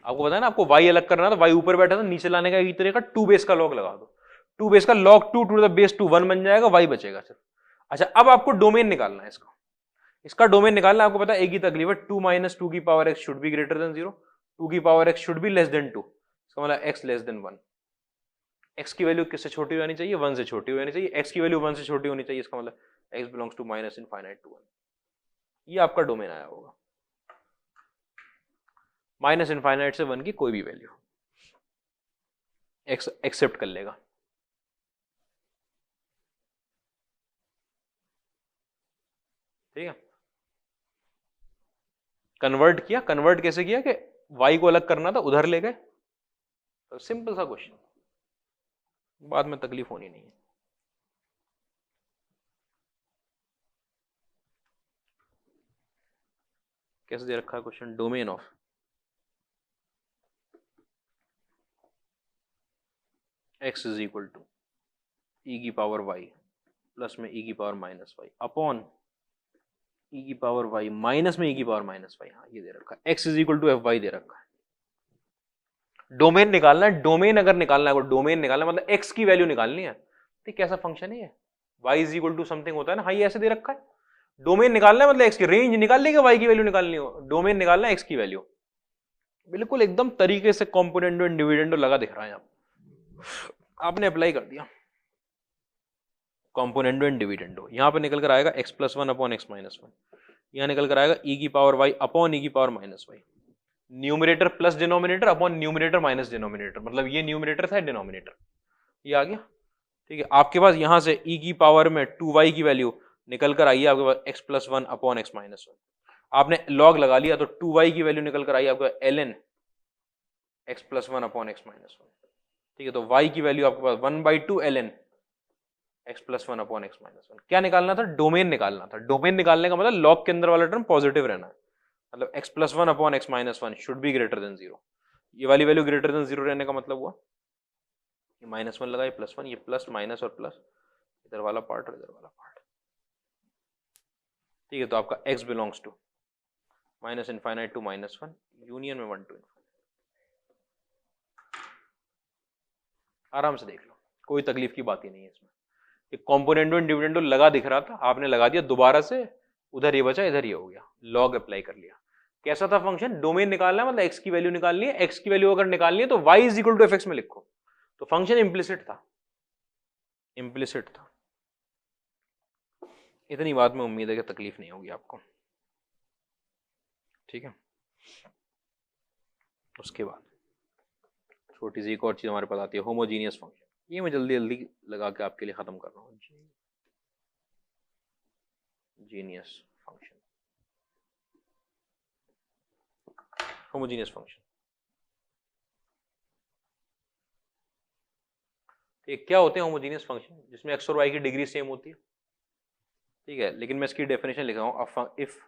आपको पता है ना, आपको y अलग करना था, y ऊपर बैठा था, नीचे लाने का एक तरीका 2 बेस का लॉग लगा दो, 2 बेस का लॉग 2 टू द बेस 2 1 बन जाएगा, y बचेगा सिर्फ। अच्छा, अब आपको डोमेन निकालना है इसका, इसका डोमेन निकालना है। आपको पता है एक ही तकलीफ है, 2 माइनस 2 की power x should be greater than 0, 2 की power x should be less than 2, इसका मतलब x लेस देन 1। x की वैल्यू किससे छोटी होनी चाहिए? 1 से छोटी होनी चाहिए। x की वैल्यू 1 से छोटी होनी चाहिए, इसका मतलब x belongs to minus infinite to 1। ये आपका डोमेन आया होगा, माइनस इनफाइनाइट से 1 की कोई भी वैल्यू x एक्सेप्ट कर लेगा, ठीक है। कन्वर्ट किया, कन्वर्ट कैसे किया कि y को अलग करना था, उधर ले गए, तो सिंपल सा क्वेश्चन, बाद में तकलीफ होनी नहीं है। कैसे दे रखा है question? Domain of x is equal to e की पावर y प्लस में e की power minus y upon e की पावर y माइनस में e की पावर माइनस y, हाँ ये दे रखा है। x is equal to f y दे रखा है। डोमेन निकालना है, डोमेन अगर निकालना है, डोमेन निकालना मतलब x की वैल्यू निकालनी है, तो कैसा फंक्शन है ये? y is equal to something होता है ना, हाँ ये ऐसे दे रखा है। डोमेन निकालना है मतलब x की रेंज निकाल ली, y की वैल्यू निकालनी हो, डोमेन निकालना है x की वैल्यू, बिल्कुल एकदम तरीके से कॉम्पोनेंडो एंड डिविडेंडो लगा दिख रहा है, आपने अप्लाई कर दिया कॉम्पोनेंडो एंड डिविडेंडो। यहां पर निकल कर आएगा x plus 1 upon x minus 1, यहां निकल कर आएगा e की पावर y अपॉन e की power minus y, numerator plus denominator upon numerator minus denominator, मतलब ये न्यूमरेटर था, डिनोमिनेटर ये आ गया, ठीक है। आपके पास यहां से e की पावर में 2y की वैल्यू निकल कर आई है आपके पास x plus 1 upon x minus 1, आपने लॉग लगा लिया तो 2y की वैल्यू निकल कर आई आपके पास ln x plus 1 upon x minus 1, ठीक है। तो y की वैल्यू आपके पास 1/2 ln x plus 1 upon x minus 1। क्या निकालना था? डोमेन निकालना था। डोमेन निकालने का मतलब लॉग के अंदर वाला टर्म पॉजिटिव रहना है, मतलब x plus 1 upon x minus 1 should be greater than 0। ये वाली वैल्यू ग्रेटर देन 0 रहने का मतलब हुआ ये माइनस 1 लगा, ये प्लस 1, ये प्लस माइनस और प्लस, इधर वाला पार्ट और इधर वाला पार्ट, ठीक है। तो आपका x belongs to minus infinite to minus 1 union में 1 टू इनफाइनाइट। आराम से देख लो, कोई तकलीफ की बात ही नहीं है इसमें। एक कॉम्पोनेंडो एंड डिविडेंडो लगा दिख रहा था, आपने लगा दिया दोबारा से, उधर ये बचा इधर ये हो गया, लॉग अप्लाई कर लिया। कैसा था फंक्शन? डोमेन निकालना है, मतलब x की वैल्यू निकालनी है, x की वैल्यू अगर निकालनी है तो y is equal to F x में लिखो, तो फंक्शन इम्प्लिसिट था, इम्प्लिसिट था। इतनी बात में उम्मीद है कि तकलीफ नहीं होगी आपको, ठीक है। उसके बाद छोटी सी एक और चीज हमारे पास आती है, होमोजीनियस फंक्शन। ये मैं जल्दी जल्दी लगा के आपके लिए खत्म कर रहा हूँ। जीनियस फंक्शन, होमोजीनियस फंक्शन, ये क्या होते हैं होमोजीनियस फंक्शन? जिसमें एक्स और वाई की डिग्री सेम होती है, ठीक है। लेकिन मैं इसकी डेफिनेशन लिख रहा हूं, if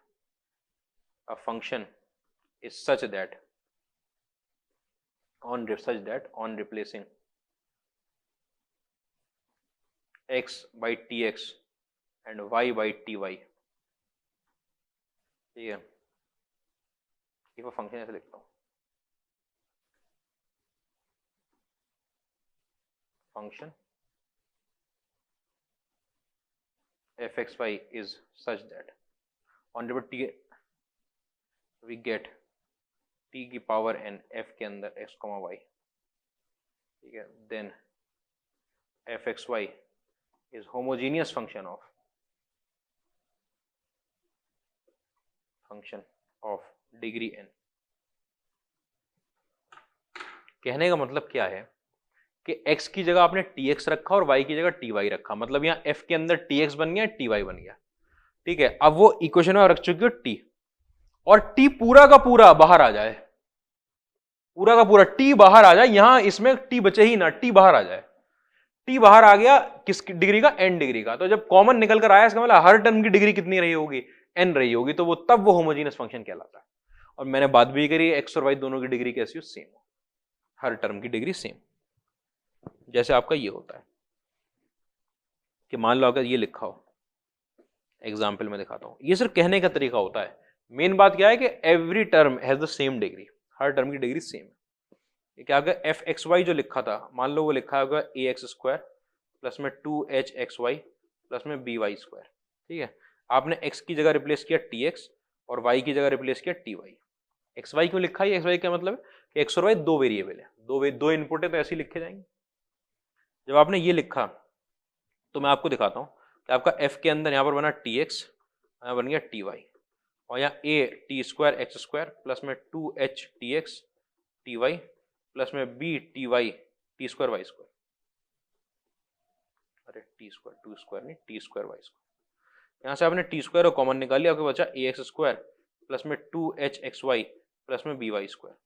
a function is such that on replacing x by tx and y by ty, ठीक है। इफ अ फंक्शन ऐसे लिखता हूं, function fxy is such that on t we get t की पावर n f के अंदर x, y, ठीक है। Then fxy is homogeneous function of degree n। कहने का मतलब क्या है कि x की जगह आपने tx रखा और y की जगह ty रखा, मतलब यहाँ f के अंदर tx बन गया, ty बन गया, ठीक है। अब वो इक्वेशन में रख चुकी हो t, और t पूरा का पूरा बाहर आ जाए, पूरा का पूरा t बाहर आ जाए, यहां इसमें t बचे ही ना, t बाहर आ जाए। t बाहर आ गया किस डिग्री का? n डिग्री का। तो जब कॉमन निकल कर आया, इसका मतलब हर टर्म की डिग्री कितनी रही होगी? n रही होगी, तो वो तब वो होमोजेनियस फंक्शन कहलाता है। और मैंने बात भी करी, x और y दोनों की डिग्री कैसी हो? सेम हो, हर टर्म की डिग्री सेम। जैसे आपका ये होता है कि मान लो अगर ये लिखा हो, एग्जाम्पल में दिखाता हूं, ये सिर्फ कहने का तरीका होता है। मेन बात क्या है कि every term has the same degree, her term की डिग्री सेम है। क्या अगर एफ एक्स वाई जो लिखा था, मान लो वो लिखा होगा ए एक्स स्क्वायर प्लस में 2h एक्स वाई प्लस में बी वाई स्क्वायर, ठीक है। आपने x की जगह रिप्लेस किया tx और y की जगह रिप्लेस किया ty। एक्स वाई क्यों लिखा है? एक्स वाई क्या मतलब है कि एक्स और वाई दो वेरिएबल है, दो इनपुट है, तो ऐसे ही लिखे जाएंगे। जब आपने ये लिखा तो मैं आपको दिखाता हूं कि आपका f के अंदर यहाँ पर बना tx, यहाँ बन गया ty, और यहाँ a t square x square plus में 2h tx ty प्लस में b ty t square y square, अरे टी स्क्वायर, टू स्क्वायर नहीं, टी स्क्वायर वाई स्क्वायर। यहाँ से आपने टी स्क्वायर और कॉमन निकाल लिया, आपको बचा ए एक्स स्क्वायर प्लस में 2h एक्स वाई प्लस में बी वाई स्क्वायर,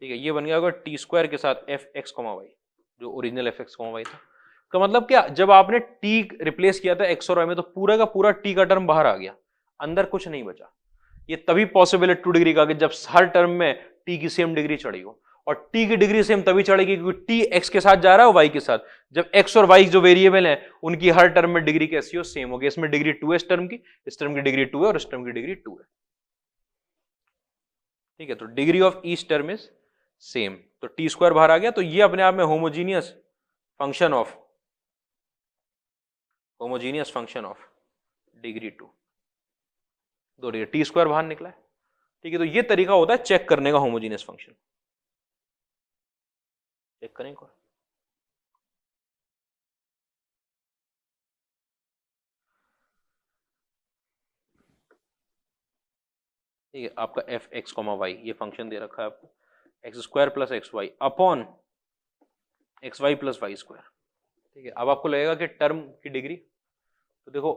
ठीक है। ये बन गया होगा टी स्क्वायर के साथ एफ एक्स कॉमा वाई, जो original f x comma y था। तो मतलब क्या, जब आपने टी रिप्लेस किया था एक्स और वाई में, तो पूरा का पूरा टी का टर्म बाहर आ गया, अंदर कुछ नहीं बचा। ये तभी पॉसिबल है 2 डिग्री का कि जब हर टर्म में टी की सेम डिग्री चढ़ी हो, और टी की डिग्री सेम तभी चढ़ेगी क्योंकि टी एक्स के साथ जा रहा है वाई के साथ, जब एक्स और वाई जो वेरिएबल है उनकी हर टर्म में डिग्री कैसी हो? सेम होगी। इसमें डिग्री 2 है इस टर्म की, इस टर्म की डिग्री 2 है और इस टर्म की डिग्री 2 है, ठीक है। तो degree of each term is same, तो टी स्क्वायर बाहर आ गया। तो ये अपने आप में होमोजीनियस फंक्शन ऑफ डिग्री 2, दो डिग्री, टी स्क्वायर बाहर निकला है, ठीक है। तो ये तरीका होता है चेक करने का होमोजीनियस फंक्शन। चेक करें को, ठीक है। आपका एफ एक्स कॉमा वाई ये फंक्शन दे रखा है आपको, x square plus x y upon x y plus y square, ठीक है। अब आपको लगेगा कि टर्म की डिग्री, तो देखो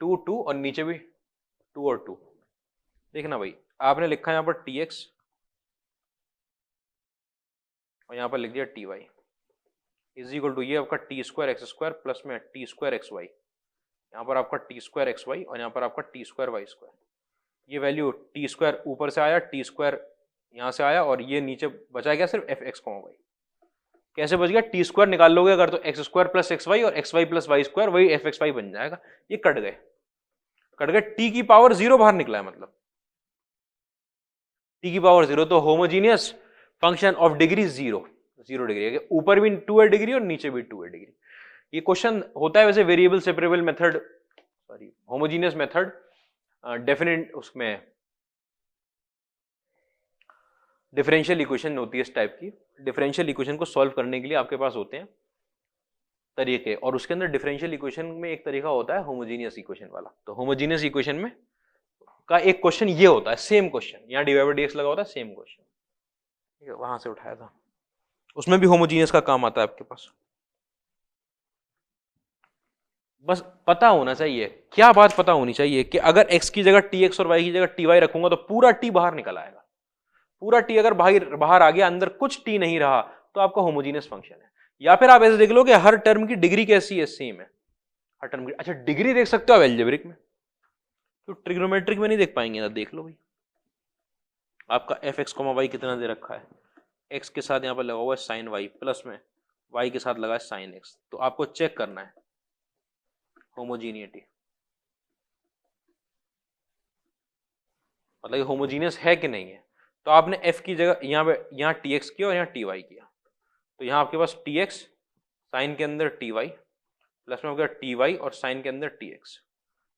2 2 और नीचे भी 2 और 2, देखना भाई, आपने लिखा यहाँ पर tx और यहाँ पर लिख दिया ty इज इक्वल टू, ये आपका T square x square plus में टी स्क्वायर एक्स वाई, यहाँ पर आपका टी स्क्वायर एक्स वाई और यहाँ पर आपका टी स्क्वायर वाई स्क्वायर। ये वैल्यू टी स्क्वायर ऊपर से आया, टी स्क्वायर यहाँ से आया, और ये नीचे बचा गया सिर्फ एफ एक्स कॉमा वाई। कैसे बच गया? टी स्क्वायर निकाल लोगे अगर तो x square plus x y और x y plus y square, वही एफ एक्स वाई बन जाएगा। ये कट गए, टी की पावर 0 बाहर निकला है, मतलब टी की पावर 0, तो homogeneous function of degree 0 degree है, ऊपर भी 2 है डिग्री और नीचे भी 2 है डिग्री। ये क्वेश्चन होता है वैसे variable separable method, sorry homogeneous method, definite उसमें डिफरेंशियल इक्वेशन होती है इस टाइप की। डिफरेंशियल इक्वेशन को सॉल्व करने के लिए आपके पास होते हैं तरीके, और उसके अंदर डिफरेंशियल इक्वेशन में एक तरीका होता है होमोजीनियस इक्वेशन वाला। तो होमोजीनियस इक्वेशन में का एक क्वेश्चन ये होता है, सेम क्वेश्चन, यहाँ d y by d x लगा होता है, सेम क्वेश्चन, ठीक है, वहां से उठाया था, उसमें भी होमोजीनियस का काम आता है आपके पास। बस पता होना चाहिए, क्या बात पता होनी चाहिए कि अगर x की जगह tx और y की जगह ty रखूंगा तो पूरा t बाहर निकल आएगा। पूरा t अगर बाहर आ गया, अंदर कुछ t नहीं रहा, तो आपका होमोजीनियस फंक्शन है। या फिर आप ऐसे देख लो कि हर टर्म की डिग्री कैसी है, सेम है हर टर्म की। अच्छा डिग्री देख सकते हो आप एल्जेब्रिक में, तो ट्रिग्नोमेट्रिक में नहीं देख पाएंगे ना, देख लो भाई। आपका एफ एक्स कोमा वाई कितना दे रखा है, एक्स के साथ यहाँ पर लगा हुआ है साइन वाई, प्लस में वाई के साथ लगा है साइन एक्स, तो आपको चेक करना है होमोजीनियटी, मतलब ये होमोजीनियस है कि नहीं है। तो आपने एफ की जगह यहाँ पे यहाँ टी एक्स किया और यहाँ टी वाई किया, तो यहाँ आपके पास टी एक्स साइन के अंदर टी वाई, प्लस में हो गया टी वाई और साइन के अंदर टी एक्स,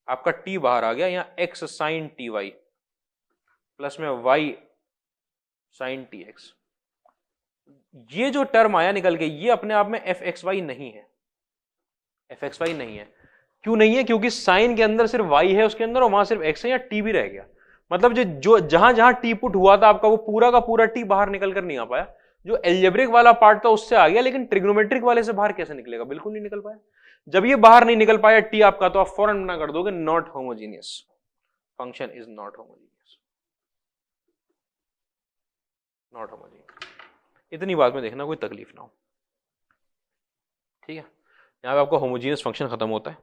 आपका टी बाहर आ गया, यहाँ x sine t y plus में वाई साइन टी एक्स। ये जो टर्म आया निकल के, ये अपने आप में एफ एक्स वाई नहीं है, एफ एक्स वाई नहीं है। क्यों नहीं है? क्योंकि साइन के अंदर सिर्फ वाई है उसके अंदर और वहां सिर्फ एक्स है, या टी भी रह गया। मतलब जो जहां जहां टी पुट हुआ था आपका, वो पूरा का पूरा टी बाहर निकल कर नहीं आ पाया। जो एल्जेब्रिक वाला पार्ट था उससे आ गया, लेकिन ट्रिग्नोमेट्रिक वाले से बाहर कैसे निकलेगा? बिल्कुल नहीं निकल पाया। जब ये बाहर नहीं निकल पाया टी आपका, तो आप फौरन मना कर दोगे not homogeneous, function is not homogeneous, not homogeneous. इतनी बात में देखना, कोई तकलीफ ना हो, ठीक है। यहां पे आपका होमोजीनियस फंक्शन खत्म होता है।